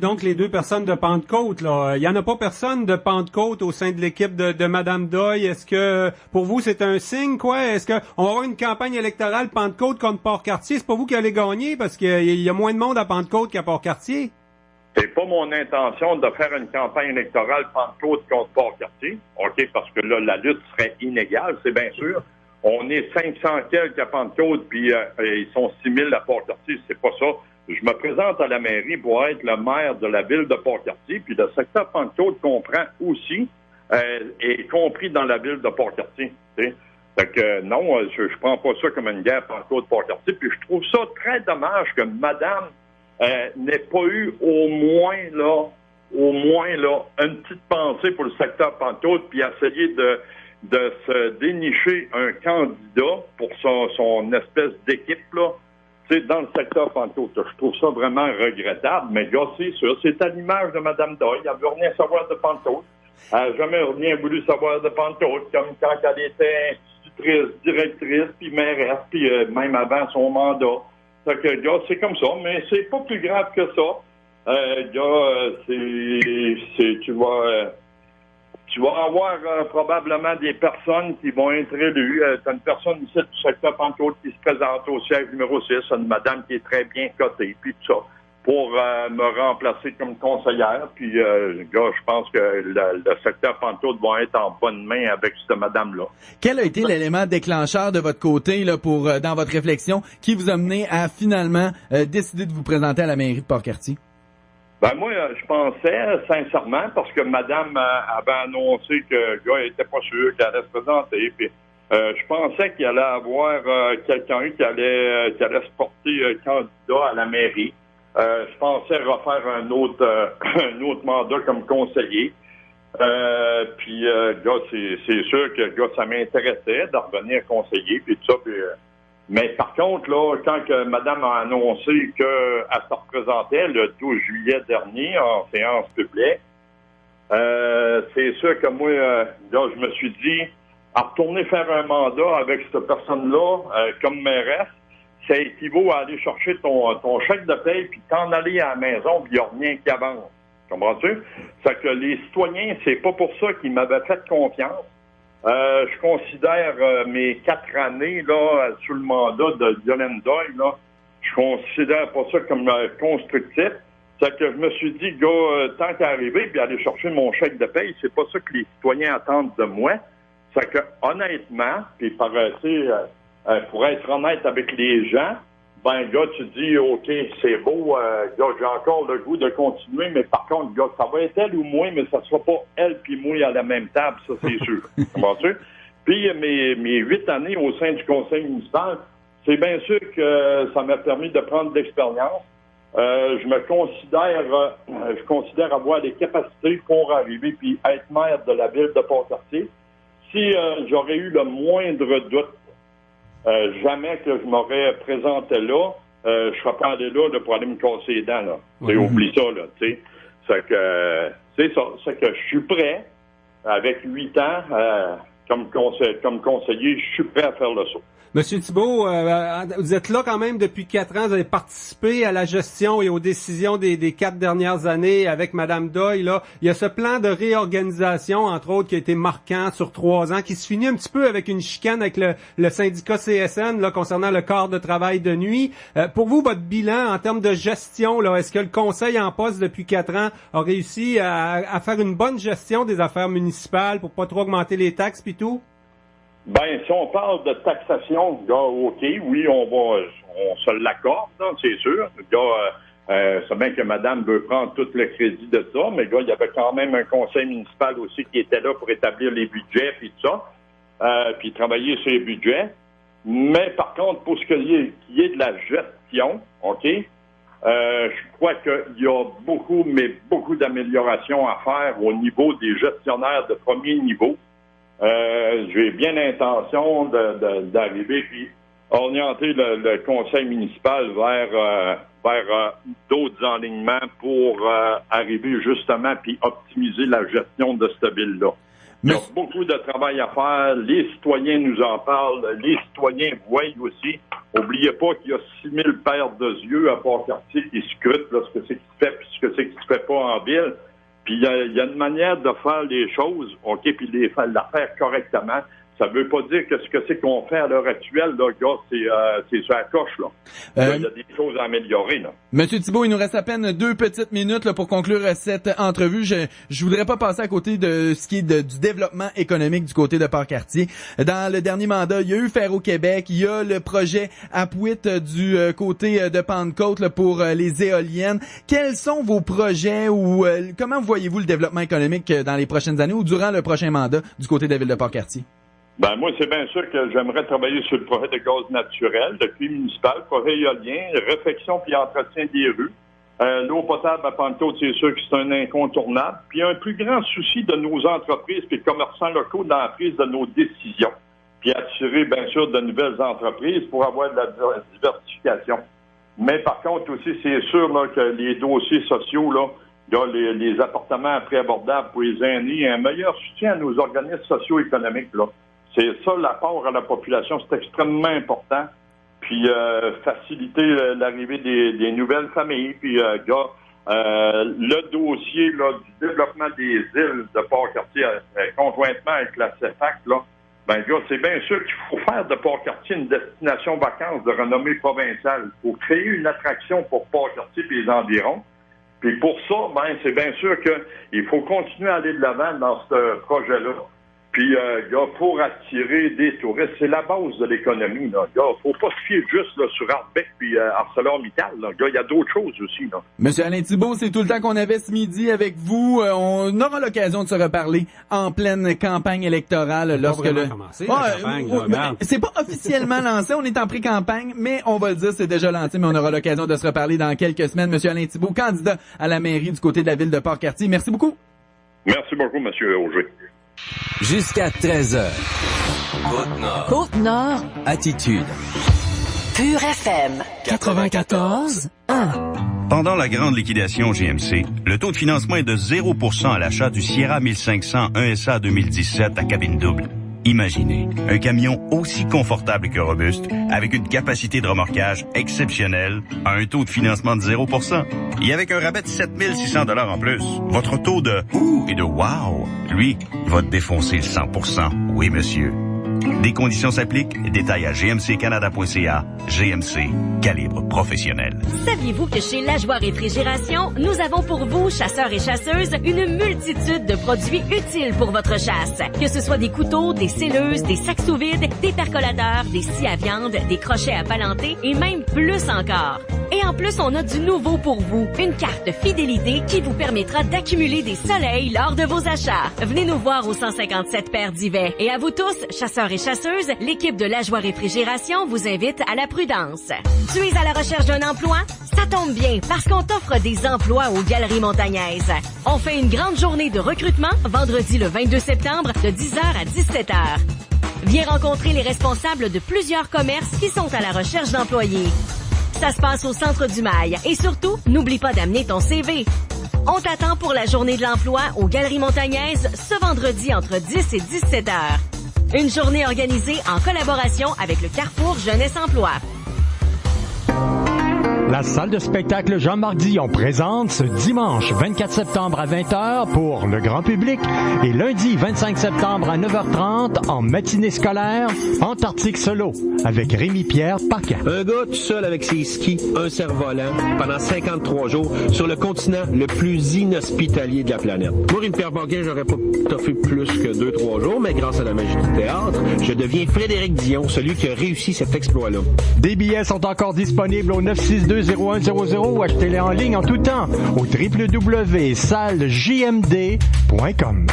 donc, les 2 personnes de Pentecôte, là, il n'y en a pas personne de Pentecôte au sein de l'équipe de Mme Doyle. Est-ce que, pour vous, c'est un signe, quoi? Est-ce qu'on va avoir une campagne électorale Pentecôte contre Port-Cartier? C'est pas vous qui allez gagner parce qu'il y a moins de monde à Pentecôte qu'à Port-Cartier? C'est pas mon intention de faire une campagne électorale Pentecôte contre Port-Cartier. OK, parce que là, la lutte serait inégale, c'est bien sûr. On est 500 quelques à Pentecôte, puis ils sont 6 000 à Port-Cartier. C'est pas ça. Je me présente à la mairie pour être le maire de la ville de Port-Cartier, puis le secteur Pentecôte comprend aussi, est compris dans la ville de Port-Cartier. Fait que non, je prends pas ça comme une guerre Pentecôte-Port-Cartier, puis je trouve ça très dommage que madame n'ait pas eu au moins là, une petite pensée pour le secteur Pentecôte, puis essayer de se dénicher un candidat pour son espèce d'équipe, là, dans le secteur Pentecôte. Je trouve ça vraiment regrettable, mais c'est sûr, c'est à l'image de Mme Doyle. Elle veut rien savoir de Pentecôte. Elle n'a jamais rien voulu savoir de Pentecôte, comme quand elle était institutrice, directrice, puis mairesse, puis même avant son mandat. Fait que, c'est comme ça, mais c'est pas plus grave que ça. Tu vas avoir probablement des personnes qui vont être élues. Tu as une personne ici du secteur Pentecôte qui se présente au siège numéro 6, une madame qui est très bien cotée, puis tout ça, pour me remplacer comme conseillère. Puis, je pense que le secteur Pentecôte va être en bonne main avec cette madame-là. Quel a été l'élément déclencheur de votre côté, là, dans votre réflexion, qui vous a mené à finalement décider de vous présenter à la mairie de Port-Cartier? Ben moi, je pensais, sincèrement, parce que madame avait annoncé que le gars était pas sûr qu'il allait se présenter, puis je pensais qu'il allait avoir quelqu'un qui allait se porter candidat à la mairie. Je pensais refaire un autre mandat comme conseiller. Puis, gars, c'est sûr que, gars, ça m'intéressait de revenir conseiller, puis tout ça. Puis, mais par contre, là, quand que madame a annoncé qu'elle se représentait le 12 juillet dernier en séance publique, c'est sûr que moi, là, je me suis dit, à retourner faire un mandat avec cette personne-là comme mairesse, ça équivaut à aller chercher ton chèque de paye puis t'en aller à la maison puis il n'y a rien qui avance. Comprends-tu? C'est que les citoyens, c'est pas pour ça qu'ils m'avaient fait confiance. Je considère mes 4 années là sous le mandat de Yolande Doyle, là, je considère pas ça comme constructif. C'est que je me suis dit, gars, tant qu'à arriver puis aller chercher mon chèque de paye, c'est pas ça que les citoyens attendent de moi. C'est que honnêtement, puis pour être honnête avec les gens, ben gars, tu dis OK, c'est beau, gars, j'ai encore le goût de continuer, mais par contre, gars, ça va être elle ou moi, mais ça sera pas elle puis moi à la même table, ça c'est sûr. Comprends-tu? Puis mes 8 années au sein du conseil municipal, c'est bien sûr que ça m'a permis de prendre de l'expérience. Je considère avoir les capacités pour arriver puis être maire de la ville de Port-Cartier. Si j'aurais eu le moindre doute, jamais que je m'aurais présenté là, je serais pas allé là pour aller me casser les dents, là. Oui. Oublie ça, là, tu sais. C'est que je suis prêt, avec 8 ans, comme conseiller, je suis prêt à faire le saut. Monsieur Thibault, vous êtes là quand même depuis 4 ans, vous avez participé à la gestion et aux décisions des 4 dernières années avec Madame Doyle, là. Il y a ce plan de réorganisation, entre autres, qui a été marquant sur 3 ans, qui se finit un petit peu avec une chicane avec le syndicat CSN, là, concernant le quart de travail de nuit. Pour vous, votre bilan en termes de gestion, là, est-ce que le conseil en poste depuis 4 ans a réussi à faire une bonne gestion des affaires municipales pour pas trop augmenter les taxes pis tout? Ben, si on parle de taxation, gars, OK, oui, on se l'accorde, c'est sûr. Gars, c'est bien que madame veut prendre tout le crédit de ça, mais gars, il y avait quand même un conseil municipal aussi qui était là pour établir les budgets puis tout ça, puis travailler sur les budgets. Mais par contre, pour ce qui est de la gestion, OK, je crois qu'il y a beaucoup d'améliorations à faire au niveau des gestionnaires de premier niveau. J'ai bien l'intention d'arriver puis orienter le conseil municipal vers d'autres enlignements pour arriver justement puis optimiser la gestion de cette ville-là. Il y a beaucoup de travail à faire. Les citoyens nous en parlent. Les citoyens voient aussi. Oubliez pas qu'il y a 6000 paires de yeux à Port-Cartier qui scrutent là, ce que c'est qui se fait puis ce que c'est qui se fait pas en ville. Puis il y a une manière de faire les choses, OK, puis la faire correctement. Ça veut pas dire que ce que c'est qu'on fait à l'heure actuelle, là, gars, c'est sur la coche, là. Il y a des choses à améliorer, là. Monsieur Thibault, il nous reste à peine 2 petites minutes là, pour conclure cette entrevue. Je voudrais pas passer à côté de ce qui est du développement économique du côté de Port-Cartier. Dans le dernier mandat, il y a eu Ferro-Québec, il y a le projet Apuiat du côté de Pentecôte là, pour les éoliennes. Quels sont vos projets ou comment voyez-vous le développement économique dans les prochaines années ou durant le prochain mandat du côté de la ville de Port-Cartier? Ben moi, c'est bien sûr que j'aimerais travailler sur le projet de gaz naturel, le puits municipal, projet éolien, réfection puis entretien des rues. L'eau potable à Pentecôte, c'est sûr que c'est un incontournable. Puis un plus grand souci de nos entreprises et commerçants locaux dans la prise de nos décisions. Puis attirer, bien sûr, de nouvelles entreprises pour avoir de la diversification. Mais par contre aussi, c'est sûr là, que les dossiers sociaux, là, il y a les appartements à prix abordables pour les aînés, un meilleur soutien à nos organismes socio-économiques, là. C'est ça, l'apport à la population, c'est extrêmement important. Puis faciliter l'arrivée des nouvelles familles. Puis, le dossier là, du développement des îles de Port-Cartier, conjointement avec la CEFAC, là, ben gars, c'est bien sûr qu'il faut faire de Port-Cartier une destination vacances de renommée provinciale. Il faut créer une attraction pour Port-Cartier et les environs. Puis pour ça, ben c'est bien sûr qu'il faut continuer à aller de l'avant dans ce projet-là. Puis, gars, pour attirer des touristes, c'est la base de l'économie, là. Gars, faut pas se fier juste là, sur Arbec puis ArcelorMittal, là. Gars, il y a d'autres choses aussi, là. Monsieur Alain Thibault, c'est tout le temps qu'on avait ce midi avec vous. On aura l'occasion de se reparler en pleine campagne électorale lorsque c'est pas officiellement lancé, on est en pré-campagne, mais on va le dire, c'est déjà lancé, mais on aura l'occasion de se reparler dans quelques semaines. Monsieur Alain Thibault, candidat à la mairie du côté de la ville de Port-Cartier. Merci beaucoup. Merci beaucoup, Monsieur Auger. Jusqu'à 13h. Côte-Nord. Côte-Nord. Attitude. Pur FM. 94.1. Pendant la grande liquidation GMC, le taux de financement est de 0% à l'achat du Sierra 1500 1SA 2017 à cabine double. Imaginez, un camion aussi confortable que robuste, avec une capacité de remorquage exceptionnelle, à un taux de financement de 0%. Et avec un rabais de 7 600 $ en plus, votre taux de « ouh » et de « wow », lui, va défoncer le 100%. Oui, monsieur. Des conditions s'appliquent. Détails à gmccanada.ca. GMC, calibre professionnel. Saviez-vous que chez La Joie Réfrigération, nous avons pour vous, chasseurs et chasseuses, une multitude de produits utiles pour votre chasse. Que ce soit des couteaux, des scelleuses, des sacs sous vide, des percolateurs, des scies à viande, des crochets à palenter et même plus encore. Et en plus, on a du nouveau pour vous. Une carte fidélité qui vous permettra d'accumuler des soleils lors de vos achats. Venez nous voir au 157 Père d'Ivet. Et à vous tous, chasseurs et chasseuses, l'équipe de La Joie Réfrigération vous invite à la prudence. Tu es à la recherche d'un emploi? Ça tombe bien, parce qu'on t'offre des emplois aux Galeries Montagnaises. On fait une grande journée de recrutement, vendredi le 22 septembre, de 10h à 17h. Viens rencontrer les responsables de plusieurs commerces qui sont à la recherche d'employés. Ça se passe au centre du Mail. Et surtout, n'oublie pas d'amener ton CV. On t'attend pour la journée de l'emploi aux Galeries Montagnaises ce vendredi entre 10 et 17 heures. Une journée organisée en collaboration avec le Carrefour Jeunesse Emploi. La salle de spectacle Jean-Marc Dion présente ce dimanche 24 septembre à 20h pour le grand public et lundi 25 septembre à 9h30 en matinée scolaire, Antarctique Solo avec Rémi-Pierre Paquin. Un gars tout seul avec ses skis, un cerf-volant, pendant 53 jours sur le continent le plus inhospitalier de la planète. Moi, Rémi-Pierre Paquin, j'aurais pas toffé plus que 2-3 jours, mais grâce à la magie du théâtre, je deviens Frédéric Dion, celui qui a réussi cet exploit-là. Des billets sont encore disponibles au 962-0100 ou achetez-les en ligne en tout temps au www.sallegmd.com.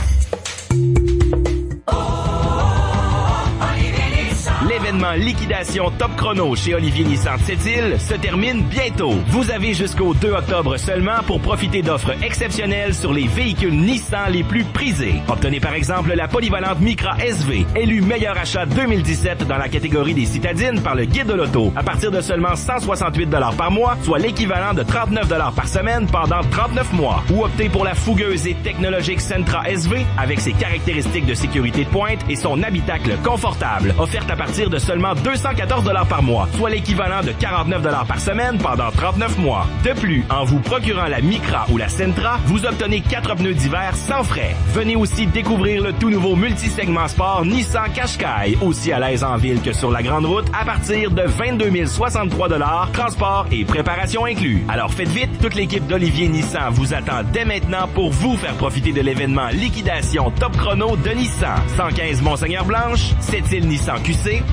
L'événement Liquidation Top Chrono chez Olivier Nissan de Sept-Îles se termine bientôt. Vous avez jusqu'au 2 octobre seulement pour profiter d'offres exceptionnelles sur les véhicules Nissan les plus prisés. Obtenez par exemple la polyvalente Micra SV, élue meilleur achat 2017 dans la catégorie des citadines par le Guide de l'auto, à partir de seulement 168 $ par mois, soit l'équivalent de 39 $ par semaine pendant 39 mois. Ou optez pour la fougueuse et technologique Sentra SV avec ses caractéristiques de sécurité de pointe et son habitacle confortable, offerte à partir de seulement 214 $ par mois, soit l'équivalent de 49 $ par semaine pendant 39 mois. De plus, en vous procurant la Micra ou la Sentra, vous obtenez 4 pneus d'hiver sans frais. Venez aussi découvrir le tout nouveau multisegment sport Nissan Qashqai, aussi à l'aise en ville que sur la grande route, à partir de 22 063 $, transport et préparation inclus. Alors faites vite, toute l'équipe d'Olivier Nissan vous attend dès maintenant pour vous faire profiter de l'événement Liquidation Top Chrono de Nissan. 115 Monseigneur-Blanche, Sept-Îles-Nissan-QC.ca.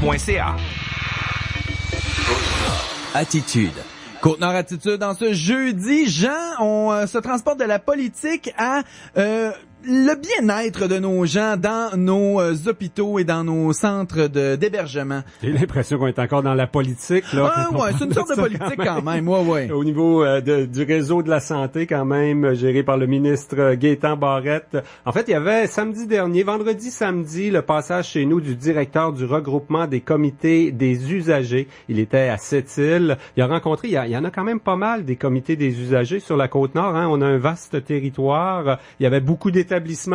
Attitude. Côte-Nord Attitude, en ce jeudi, Jean, on se transporte de la politique à le bien-être de nos gens dans nos hôpitaux et dans nos centres d'hébergement. J'ai l'impression qu'on est encore dans la politique, là. Ah, ouais, c'est une sorte de politique quand même, ouais. Au niveau du réseau de la santé, quand même, géré par le ministre Gaétan Barrette. En fait, il y avait vendredi, samedi, le passage chez nous du directeur du regroupement des comités des usagers. Il était à Sept-Îles. Il a rencontré, il y en a quand même pas mal des comités des usagers sur la Côte-Nord, hein. On a un vaste territoire. Il y avait beaucoup d'établissements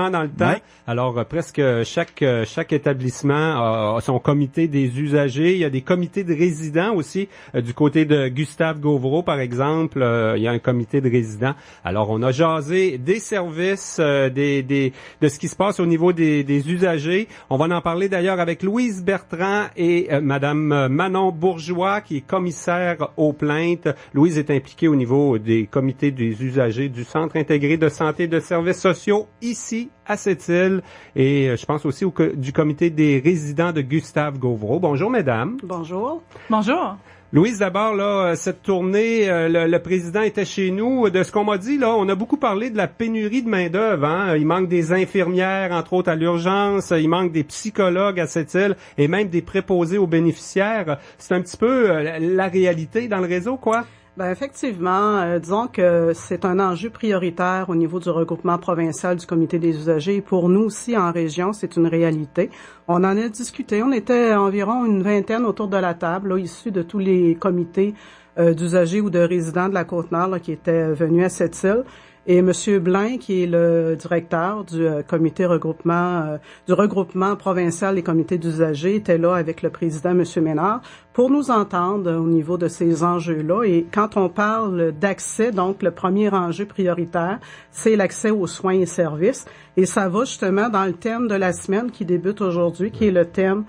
dans le temps. Ouais. Alors, presque chaque établissement a son comité des usagers. Il y a des comités de résidents aussi. Du côté de Gustave Gauvreau, par exemple, il y a un comité de résidents. Alors, on a jasé des services, de ce qui se passe au niveau des usagers. On va en parler d'ailleurs avec Louise Bertrand et Madame Manon Bourgeois, qui est commissaire aux plaintes. Louise est impliquée au niveau des comités des usagers du Centre intégré de santé et de services sociaux ici à Sept-Îles et je pense aussi du comité des résidents de Gustave Gauvreau. Bonjour, mesdames. Bonjour. Bonjour. Louise, d'abord, là, cette tournée, le président était chez nous. De ce qu'on m'a dit, là, on a beaucoup parlé de la pénurie de main-d'œuvre. Hein? Il manque des infirmières, entre autres, à l'urgence. Il manque des psychologues à Sept-Îles et même des préposés aux bénéficiaires. C'est un petit peu la réalité dans le réseau, quoi? Ben effectivement, disons que c'est un enjeu prioritaire au niveau du regroupement provincial du comité des usagers. Pour nous aussi, en région, c'est une réalité. On en a discuté. On était environ une vingtaine autour de la table, là, issus de tous les comités d'usagers ou de résidents de la Côte-Nord là, qui étaient venus à Sept-Îles. Et M. Blain, qui est le directeur du comité du regroupement provincial des comités d'usagers, était là avec le président, M. Ménard, pour nous entendre au niveau de ces enjeux-là. Et quand on parle d'accès, donc le premier enjeu prioritaire, c'est l'accès aux soins et services. Et ça va justement dans le thème de la semaine qui débute aujourd'hui, qui est le thème,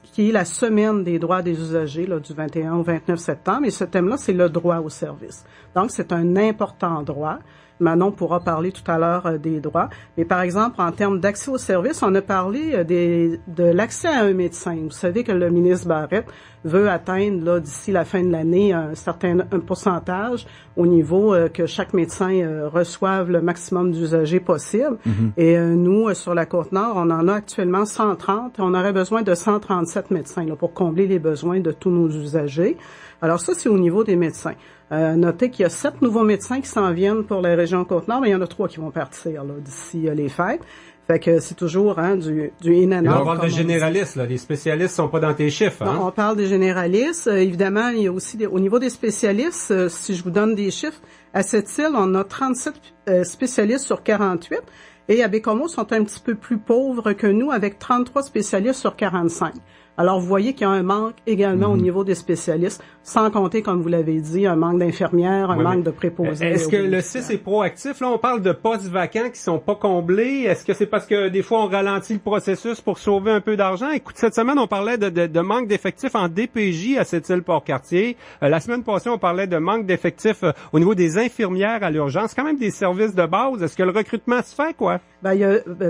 qui est la semaine des droits des usagers, là, du 21 au 29 septembre. Et ce thème-là, c'est le droit au service. Donc, c'est un important droit. Manon pourra parler tout à l'heure des droits. Mais par exemple, en termes d'accès aux services, on a parlé de l'accès à un médecin. Vous savez que le ministre Barrette veut atteindre là d'ici la fin de l'année un pourcentage au niveau que chaque médecin reçoive le maximum d'usagers possible. Mm-hmm. Et nous, sur la Côte-Nord, on en a actuellement 130. On aurait besoin de 137 médecins là, pour combler les besoins de tous nos usagers. Alors ça, c'est au niveau des médecins. Notez qu'il y a 7 nouveaux médecins qui s'en viennent pour la région Côte-Nord, mais il y en a 3 qui vont partir là, d'ici les fêtes. Fait que c'est toujours du in and out. On parle de généralistes, là. Les spécialistes sont pas dans tes chiffres. Hein? Non, on parle des généralistes. Évidemment, il y a aussi au niveau des spécialistes, si je vous donne des chiffres, à Sept-Îles, on a 37 spécialistes sur 48. Et à Bécomo sont un petit peu plus pauvres que nous, avec 33 spécialistes sur 45. Alors, vous voyez qu'il y a un manque également au niveau des spécialistes, sans compter, comme vous l'avez dit, un manque d'infirmières, un manque de préposés. Est-ce que le CIS est proactif? Là, on parle de postes vacants qui sont pas comblés. Est-ce que c'est parce que des fois, on ralentit le processus pour sauver un peu d'argent? Écoute, cette semaine, on parlait de manque d'effectifs en DPJ à Sept-Îles-Port-Cartier. La semaine passée, on parlait de manque d'effectifs au niveau des infirmières à l'urgence. Quand même des services de base. Est-ce que le recrutement se fait, quoi?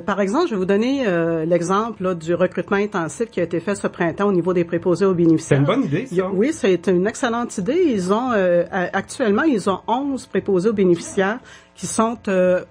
Par exemple, je vais vous donner l'exemple là, du recrutement intensif qui a été fait ce printemps au niveau des préposés aux bénéficiaires. C'est une bonne idée, ça. Oui, c'est une excellente idée. Ils ont actuellement, ils ont 11 préposés aux bénéficiaires qui sont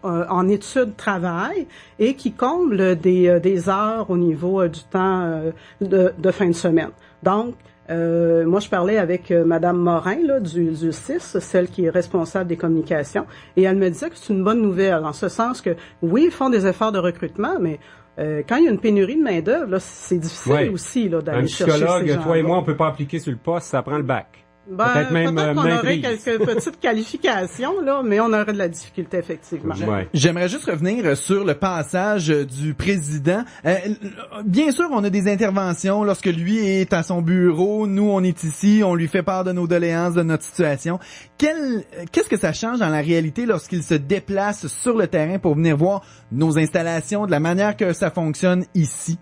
en études travail et qui comblent des heures au niveau du temps de fin de semaine. Donc, moi, je parlais avec Madame Morin là, du CIS, celle qui est responsable des communications, et elle me disait que c'est une bonne nouvelle, en ce sens que, oui, ils font des efforts de recrutement, mais quand il y a une pénurie de main-d'œuvre, c'est difficile aussi là, d'aller chercher ces gens-là. Un psychologue, toi et moi, on peut pas appliquer sur le poste, ça prend le bac. Peut-être qu'on aurait quelques petites qualifications, là, mais on aurait de la difficulté, effectivement. Ouais. J'aimerais juste revenir sur le passage du président. Bien sûr, on a des interventions lorsque lui est à son bureau. Nous, on est ici, on lui fait part de nos doléances, de notre situation. Qu'est-ce que ça change dans la réalité lorsqu'il se déplace sur le terrain pour venir voir nos installations, de la manière que ça fonctionne ici?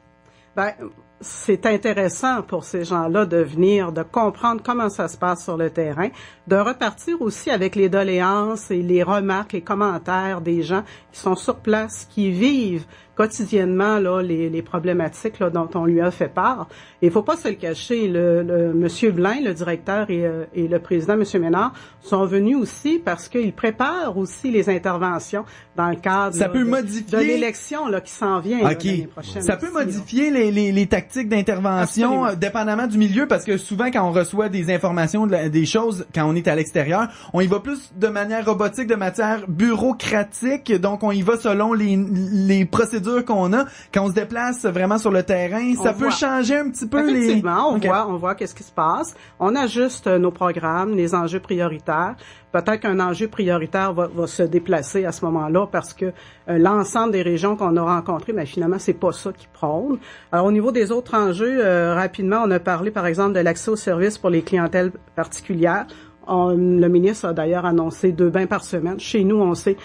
C'est intéressant pour ces gens-là de venir, de comprendre comment ça se passe sur le terrain, de repartir aussi avec les doléances et les remarques, les commentaires des gens qui sont sur place, qui vivent quotidiennement là les problématiques là, dont on lui a fait part. Et il faut pas se le cacher, le Monsieur Blain, le directeur et le président, Monsieur Ménard, sont venus aussi parce qu'ils préparent aussi les interventions dans le cadre de l'élection là qui s'en vient l'année prochaine. Ça peut modifier les tactiques d'intervention dépendamment du milieu, parce que souvent quand on reçoit des informations, des choses, quand on est à l'extérieur, on y va plus de manière robotique, de matière bureaucratique, donc on y va selon les procédures qu'on a. Quand on se déplace vraiment sur le terrain, ça peut changer un petit peu. Effectivement, on voit qu'est-ce qui se passe. On ajuste nos programmes, les enjeux prioritaires. Peut-être qu'un enjeu prioritaire va se déplacer à ce moment-là parce que l'ensemble des régions qu'on a rencontrées, mais finalement, c'est pas ça qui prône. Alors, au niveau des autres enjeux, rapidement, on a parlé, par exemple, de l'accès aux services pour les clientèles particulières. Le ministre a d'ailleurs annoncé 2 bains par semaine. Chez nous, on sait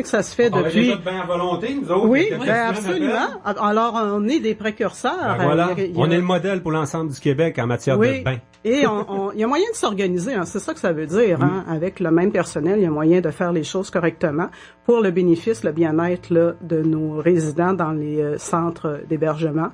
que ça se fait depuis... On a déjà de bains à volonté, nous autres. Oui, absolument. Alors, on est des précurseurs. Voilà. On est le modèle pour l'ensemble du Québec en matière de bains. Et il y a moyen de s'organiser, hein, c'est ça que ça veut dire. Hein, avec le même personnel, il y a moyen de faire les choses correctement pour le bénéfice, le bien-être là, de nos résidents dans les centres d'hébergement.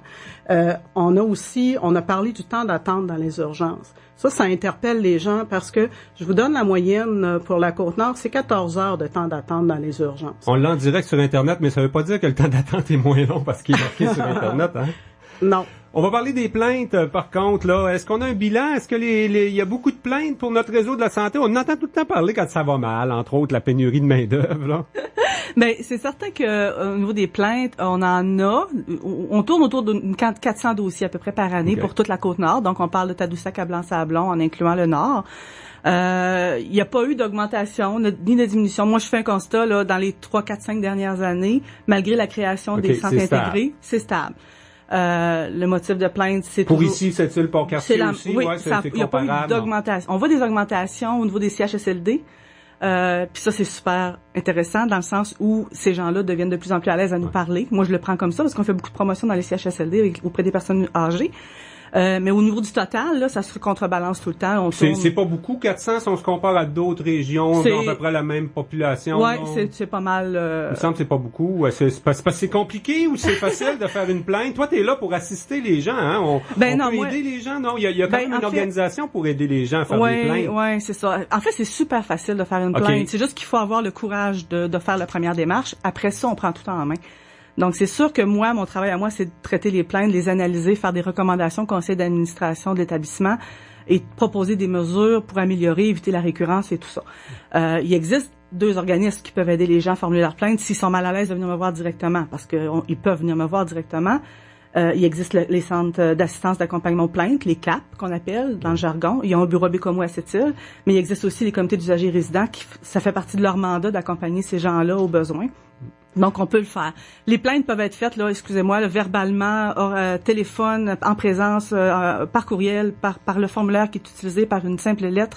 On a parlé du temps d'attente dans les urgences. Ça interpelle les gens parce que je vous donne la moyenne pour la Côte-Nord, c'est 14 heures de temps d'attente dans les urgences. On l'a en direct sur Internet, mais ça veut pas dire que le temps d'attente est moins long parce qu'il est marqué sur Internet, hein? Non. On va parler des plaintes, par contre, là. Est-ce qu'on a un bilan? Est-ce que il y a beaucoup de plaintes pour notre réseau de la santé? On entend tout le temps parler quand ça va mal, entre autres, la pénurie de main-d'œuvre, là. Ben, c'est certain que, au niveau des plaintes, on en a. On tourne autour de 400 dossiers à peu près par année pour toute la Côte-Nord. Donc, on parle de Tadoussac à Blanc-Sablon en incluant le Nord. Il n'y a pas eu d'augmentation ni de diminution. Moi, je fais un constat, là, dans les 3, 4, 5 dernières années, malgré la création des centres intégrés, c'est stable. Le motif de plainte, c'est pour toujours... ici, c'est-il Port-Cartier aussi? Oui, c'est il n'y a pas eu d'augmentation. On voit des augmentations au niveau des CHSLD. Puis ça, c'est super intéressant dans le sens où ces gens-là deviennent de plus en plus à l'aise à nous parler. Moi, je le prends comme ça parce qu'on fait beaucoup de promotions dans les CHSLD auprès des personnes âgées. Mais au niveau du total, là, ça se contrebalance tout le temps. C'est pas beaucoup, 400, si on se compare à d'autres régions, qui ont à peu près la même population. Oui, c'est pas mal. Il me semble que c'est pas beaucoup. C'est parce que c'est compliqué ou c'est facile de faire une plainte? Toi, t'es là pour assister les gens, hein? On peut aider les gens, non? Il y a quand même une organisation pour aider les gens à faire des plaintes. Oui, c'est ça. En fait, c'est super facile de faire une plainte. C'est juste qu'il faut avoir le courage de faire la première démarche. Après ça, on prend tout en main. Donc, c'est sûr que moi, mon travail à moi, c'est de traiter les plaintes, les analyser, faire des recommandations au conseil d'administration de l'établissement et proposer des mesures pour améliorer, éviter la récurrence et tout ça. Il existe 2 organismes qui peuvent aider les gens à formuler leurs plaintes s'ils sont mal à l'aise de venir me voir directement, parce qu'ils peuvent venir me voir directement. Il existe les centres d'assistance d'accompagnement aux plaintes, les CAP, qu'on appelle dans le jargon. Ils ont un bureau Bécomo à Sept-Îles, mais il existe aussi les comités d'usagers résidents ça fait partie de leur mandat d'accompagner ces gens-là aux besoins. Donc, on peut le faire. Les plaintes peuvent être faites, là, excusez-moi, verbalement, téléphone, en présence, par courriel, par le formulaire qui est utilisé par une simple lettre.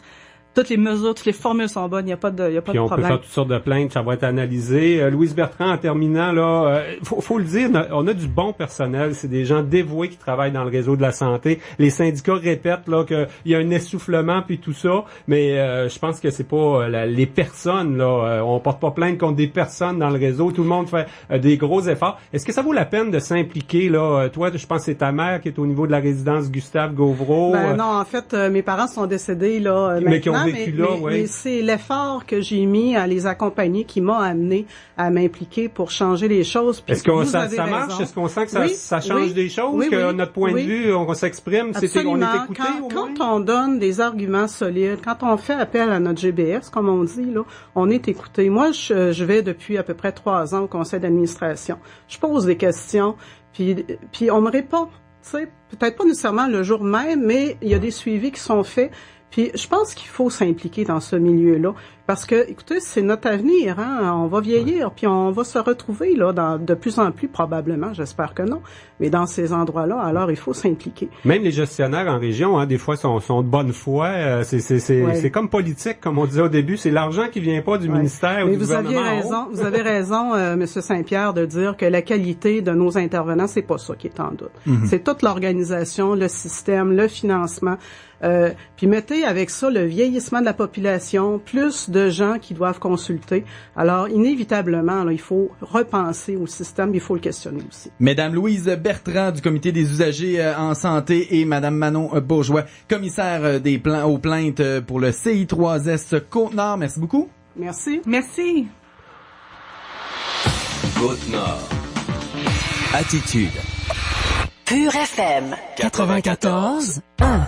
Toutes les mesures, toutes les formules sont bonnes, il n'y a pas de problème. On peut faire toutes sortes de plaintes, ça va être analysé. Louise Bertrand, en terminant, là, faut le dire, on a du bon personnel, c'est des gens dévoués qui travaillent dans le réseau de la santé. Les syndicats répètent là qu'il y a un essoufflement puis tout ça, mais je pense que c'est pas les personnes là, on porte pas plainte contre des personnes dans le réseau, tout le monde fait des gros efforts. Est-ce que ça vaut la peine de s'impliquer là? Toi, je pense que c'est ta mère qui est au niveau de la résidence Gustave Gauvreau. Non, en fait, mes parents sont décédés là maintenant. Mais c'est l'effort que j'ai mis à les accompagner qui m'a amené à m'impliquer pour changer les choses. Est-ce que ça marche? Est-ce qu'on sent que ça change des choses? Que notre point de vue, on s'exprime, on est écouté quand on donne des arguments solides, quand on fait appel à notre GBS, comme on dit, là, on est écouté. Moi, je vais depuis à peu près 3 ans au conseil d'administration. Je pose des questions, puis on me répond. Tu sais, peut-être pas nécessairement le jour même, mais il y a des suivis qui sont faits. Puis je pense qu'il faut s'impliquer dans ce milieu-là parce que, écoutez, c'est notre avenir, hein. On va vieillir, puis on va se retrouver là de plus en plus probablement, j'espère que non, mais dans ces endroits-là, alors il faut s'impliquer. Même les gestionnaires en région, hein, des fois sont de bonne foi. C'est comme politique, comme on disait au début, c'est l'argent qui vient pas du ministère ou du gouvernement. Vous avez raison, Monsieur Saint-Pierre, de dire que la qualité de nos intervenants, c'est pas ça qui est en doute. Mm-hmm. C'est toute l'organisation, le système, le financement. Puis mettez avec ça le vieillissement de la population, plus de gens qui doivent consulter. Alors, inévitablement, là, il faut repenser au système, il faut le questionner aussi. Mesdames Louise Bertrand du Comité des usagers en santé et Madame Manon Bourgeois, commissaire aux plaintes pour le CI3S Côte-Nord. Merci beaucoup. Merci. Merci. Côte-Nord. Attitude. Pure FM 94.1.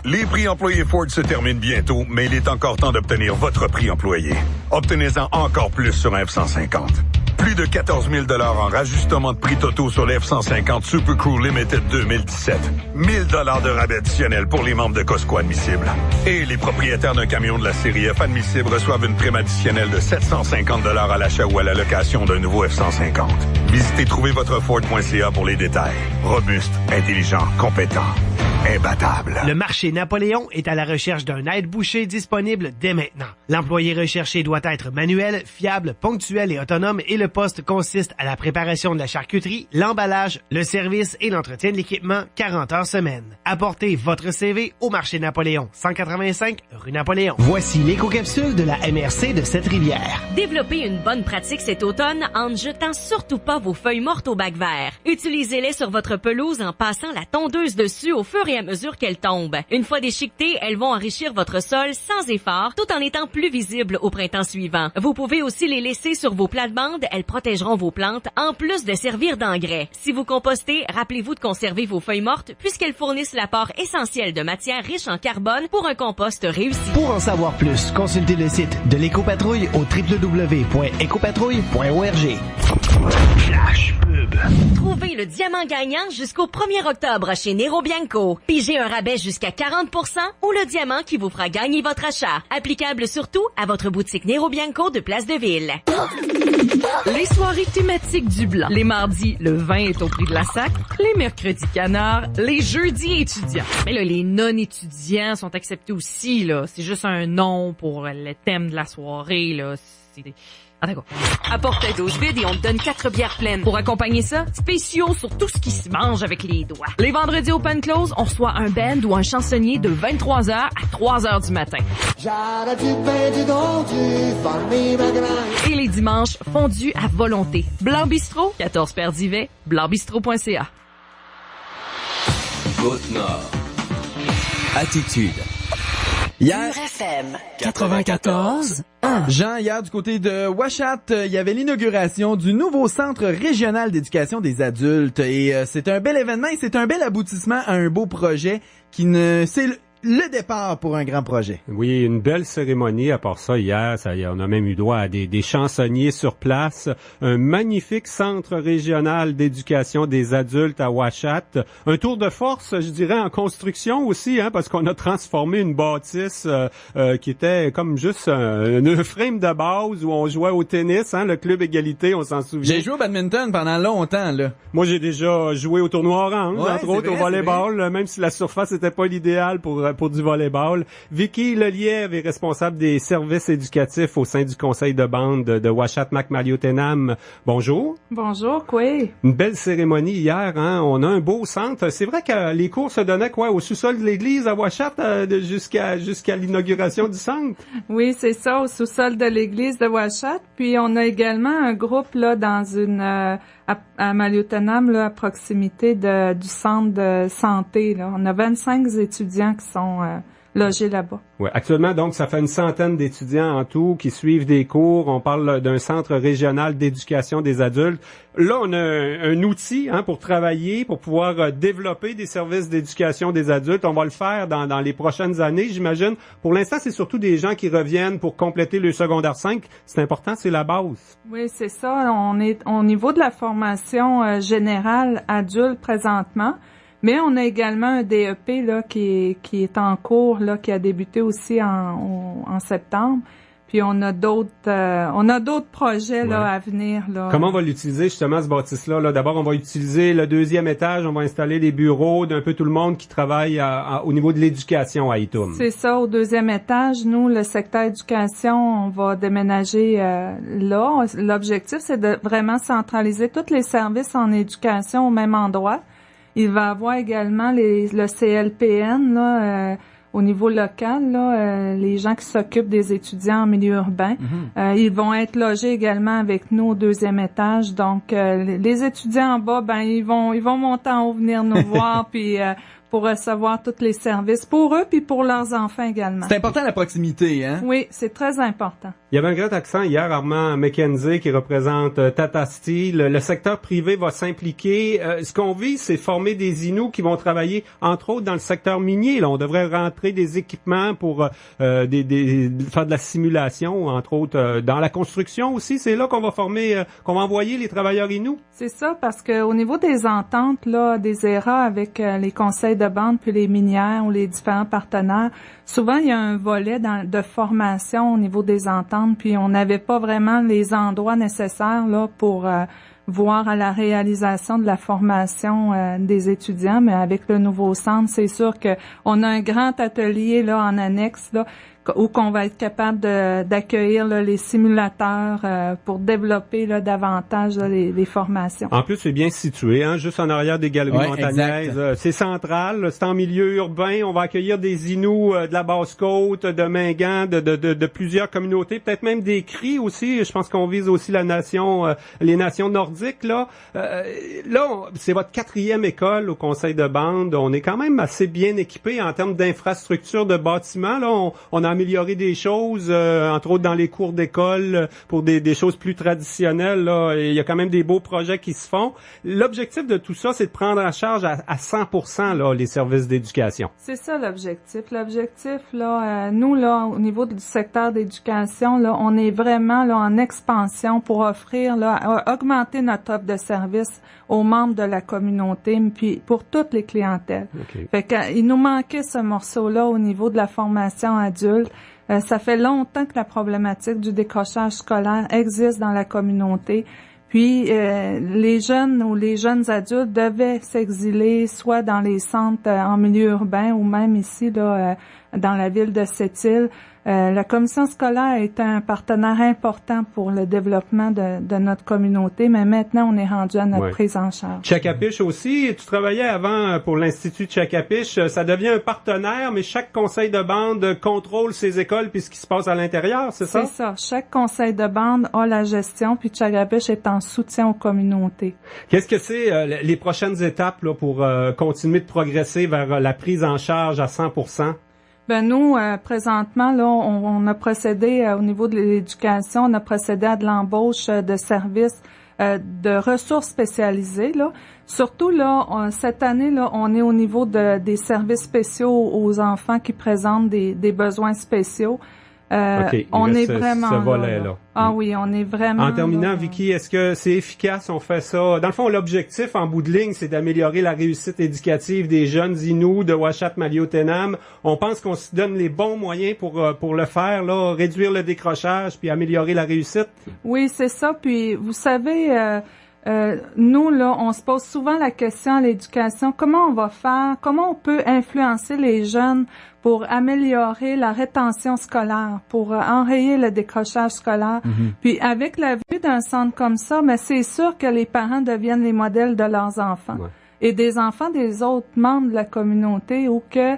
Les prix employés Ford se terminent bientôt, mais il est encore temps d'obtenir votre prix employé. Obtenez-en encore plus sur un F-150. Plus de 14 000 $ en rajustement de prix totaux sur le F-150 Super Crew Limited 2017. 1 000 $ de rabais additionnels pour les membres de Costco admissibles. Et les propriétaires d'un camion de la série F admissible reçoivent une prime additionnelle de 750 $ à l'achat ou à la location d'un nouveau F-150. Visitez trouvervotreFord.ca pour les détails. Robuste, intelligent, compétent. imbattable. Le marché Napoléon est à la recherche d'un aide-boucher disponible dès maintenant. L'employé recherché doit être manuel, fiable, ponctuel et autonome et le poste consiste à la préparation de la charcuterie, l'emballage, le service et l'entretien de l'équipement 40 heures semaine. Apportez votre CV au marché Napoléon, 185 rue Napoléon. Voici l'éco-capsule de la MRC de Cette-Rivière. Développez une bonne pratique cet automne en ne jetant surtout pas vos feuilles mortes au bac vert. Utilisez-les sur votre pelouse en passant la tondeuse dessus au fur et à mesure qu'elles tombent. Une fois déchiquetées, elles vont enrichir votre sol sans effort tout en étant plus visibles au printemps suivant. Vous pouvez aussi les laisser sur vos plates-bandes, elles protégeront vos plantes en plus de servir d'engrais. Si vous compostez, rappelez-vous de conserver vos feuilles mortes puisqu'elles fournissent l'apport essentiel de matières riches en carbone pour un compost réussi. Pour en savoir plus, consultez le site de l'Éco-Patrouille au www.ecopatrouille.org. Flash pub. Trouvez le diamant gagnant jusqu'au 1er octobre chez Nero Bianco. Pigez un rabais jusqu'à 40% ou le diamant qui vous fera gagner votre achat. Applicable surtout à votre boutique Nero Bianco de Place de Ville. Les soirées thématiques du Blanc. Les mardis, le vin est au prix de la sac. Les mercredis, canard. Les jeudis, étudiants. Mais là, les non-étudiants sont acceptés aussi, là. C'est juste un nom pour le thème de la soirée, là. Ah d'accord. Apporte ta dose vide et on te donne 4 bières pleines. Pour accompagner ça, spéciaux sur tout ce qui se mange avec les doigts. Les vendredis open close, on reçoit un band ou un chansonnier de 23h à 3h du matin. Et les dimanches, fondus à volonté. Blanc Bistrot, 14 Perdivet, blancbistro.ca. Côte-Nord. Attitude. Hier, FM 94. Jean, hier, du côté de Ouachat, il y avait l'inauguration du nouveau centre régional d'éducation des adultes. Et c'est un bel événement et c'est un bel aboutissement à un beau projet qui ne... C'est le départ pour un grand projet. Oui, une belle cérémonie. À part ça, hier, on a même eu droit à des chansonniers sur place. Un magnifique centre régional d'éducation des adultes à Ouachat. Un tour de force, je dirais, en construction aussi, parce qu'on a transformé une bâtisse qui était comme juste un frame de base où on jouait au tennis, le club égalité, on s'en souvient. J'ai joué au badminton pendant longtemps, là. Moi, j'ai déjà joué au tournoi orange, entre autres, vrai, au volleyball, même si la surface n'était pas l'idéal pour du volleyball. Vicky Lelièvre est responsable des services éducatifs au sein du conseil de bande de Ouachat-Macmaliotenam. Bonjour. Bonjour, oui. Une belle cérémonie hier, On a un beau centre. C'est vrai que les cours se donnaient au sous-sol de l'église à Ouachat jusqu'à l'inauguration du centre? Oui, c'est ça, au sous-sol de l'église de Ouachat. Puis on a également un groupe là dans à Maliotenam, là, à proximité du centre de santé. Là. On a 25 étudiants qui sont logés là-bas. Ouais, actuellement, donc, ça fait une centaine d'étudiants en tout qui suivent des cours. On parle d'un centre régional d'éducation des adultes. Là, on a un outil pour travailler, pour pouvoir développer des services d'éducation des adultes. On va le faire dans les prochaines années, j'imagine. Pour l'instant, c'est surtout des gens qui reviennent pour compléter le secondaire 5. C'est important, c'est la base. Oui, c'est ça. On est au niveau de la formation générale adulte présentement. Mais on a également un DEP là qui est en cours là, qui a débuté aussi en septembre. Puis on a d'autres projets là à venir là. Comment on va l'utiliser justement ce bâtisse-là? D'abord, on va utiliser le 2e étage, on va installer des bureaux d'un peu tout le monde qui travaille au niveau de l'éducation à Itum. C'est ça, au 2e étage, nous, le secteur éducation, on va déménager là. L'objectif, c'est de vraiment centraliser tous les services en éducation au même endroit. Il va avoir également le CLPN là, au niveau local, là, les gens qui s'occupent des étudiants en milieu urbain. Mm-hmm. Ils vont être logés également avec nous au 2e étage. Donc, les étudiants en bas, ils vont monter en haut, venir nous voir, puis pour recevoir tous les services pour eux puis pour leurs enfants également. C'est important la proximité, Oui, c'est très important. Il y avait un grand accent hier, Armand McKenzie, qui représente Tata Steel. Le secteur privé va s'impliquer. Ce qu'on vit, c'est former des Inuits qui vont travailler, entre autres, dans le secteur minier. Là, on devrait rentrer des équipements pour faire de la simulation, entre autres, dans la construction aussi. C'est là qu'on va former, qu'on va envoyer les travailleurs Inuits. C'est ça, parce que au niveau des ententes, là, des ERA avec les conseils de bande puis les minières ou les différents partenaires, souvent il y a un volet de formation au niveau des ententes, puis on n'avait pas vraiment les endroits nécessaires là pour voir à la réalisation de la formation des étudiants, mais avec le nouveau centre, c'est sûr que on a un grand atelier là en annexe là où qu'on va être capable d'accueillir là, les simulateurs pour développer là, davantage là, les formations. En plus, c'est bien situé, hein, juste en arrière des Galeries Montagnaises. C'est central, c'est en milieu urbain. On va accueillir des Inuits de la Basse-Côte, de Mingan, de plusieurs communautés, peut-être même des Cris aussi. Je pense qu'on vise aussi les nations nordiques. Là, c'est votre 4e école au Conseil de bande. On est quand même assez bien équipé en termes d'infrastructures de bâtiments. Là, on a amélioré des choses, entre autres dans les cours d'école, pour des choses plus traditionnelles. Là, et il y a quand même des beaux projets qui se font. L'objectif de tout ça, c'est de prendre en charge à 100% là, les services d'éducation. C'est ça l'objectif. L'objectif, là, nous, là, au niveau du secteur d'éducation, là, on est vraiment là en expansion pour offrir, là, augmenter notre offre de services aux membres de la communauté, puis pour toutes les clientèles. Okay. Fait qu'il nous manquait ce morceau-là au niveau de la formation adulte. Ça fait longtemps que la problématique du décrochage scolaire existe dans la communauté. Puis les jeunes ou les jeunes adultes devaient s'exiler soit dans les centres en milieu urbain ou même ici là, dans la ville de Sept-Îles. La commission scolaire est un partenaire important pour le développement de notre communauté, mais maintenant on est rendu à notre prise en charge. Tchakapish aussi, tu travaillais avant pour l'Institut Tchakapish, ça devient un partenaire, mais chaque conseil de bande contrôle ses écoles puis ce qui se passe à l'intérieur, c'est ça? C'est ça. Chaque conseil de bande a la gestion, puis Tchakapish est en soutien aux communautés. Qu'est-ce que c'est les prochaines étapes là, pour continuer de progresser vers la prise en charge à 100%? Ben nous, présentement, là, on a procédé au niveau de l'éducation, on a procédé à de l'embauche de services de ressources spécialisées. Là. Surtout, là, cette année, là, on est au niveau des services spéciaux aux enfants qui présentent des besoins spéciaux. On est vraiment ce volet-là. Ah oui, on est vraiment. En terminant, là, Vicky, est-ce que c'est efficace? On fait ça. Dans le fond, l'objectif en bout de ligne, c'est d'améliorer la réussite éducative des jeunes Inuits de Ouashat Maliotenam. On pense qu'on se donne les bons moyens pour le faire, là, réduire le décrochage puis améliorer la réussite. Oui, c'est ça. Puis vous savez. Nous, là, on se pose souvent la question à l'éducation, comment on va faire, comment on peut influencer les jeunes pour améliorer la rétention scolaire, pour enrayer le décrochage scolaire. Mm-hmm. Puis avec la vue d'un centre comme ça, mais c'est sûr que les parents deviennent les modèles de leurs enfants. Ouais. Et des enfants des autres membres de la communauté, ou que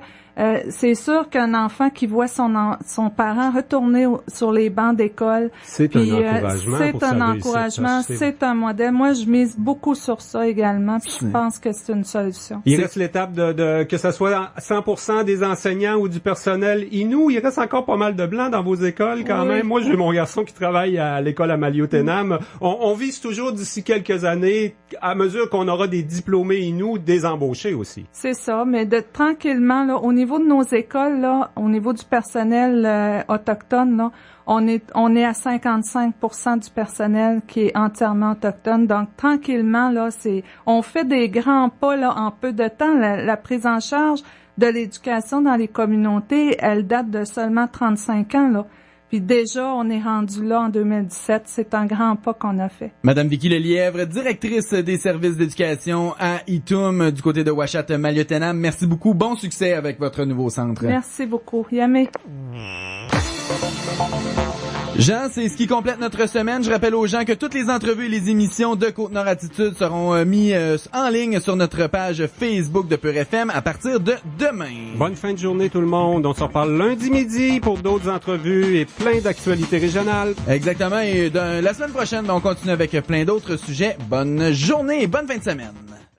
c'est sûr qu'un enfant qui voit son parent retourner sur les bancs d'école, c'est un encouragement. C'est un encouragement, c'est un modèle. Moi, je mise beaucoup sur ça également, puis je pense que c'est une solution. Il reste l'étape de que ça soit 100% des enseignants ou du personnel Inuit. Il reste encore pas mal de blancs dans vos écoles quand même. Moi, j'ai mon garçon qui travaille à l'école à Maliotenam. On vise toujours d'ici quelques années, à mesure qu'on aura des diplômés Inuits, des embauchés aussi. C'est ça, mais tranquillement, là, au niveau de nos écoles, là, au niveau du personnel autochtone, là, on est à 55% du personnel qui est entièrement autochtone. Donc, tranquillement, là, on fait des grands pas, là, en peu de temps. La prise en charge de l'éducation dans les communautés, elle date de seulement 35 ans, là. Puis déjà, on est rendu là en 2017. C'est un grand pas qu'on a fait. Madame Vicky Lelièvre, directrice des services d'éducation à Itum du côté de Ouashat Maliotenam. Merci beaucoup. Bon succès avec votre nouveau centre. Merci beaucoup. Yamé. Jean, c'est ce qui complète notre semaine. Je rappelle aux gens que toutes les entrevues et les émissions de Côte-Nord Attitude seront mis en ligne sur notre page Facebook de Pure FM à partir de demain. Bonne fin de journée tout le monde. On se reparle lundi midi pour d'autres entrevues et plein d'actualités régionales. Exactement. Et la semaine prochaine, on continue avec plein d'autres sujets. Bonne journée et bonne fin de semaine.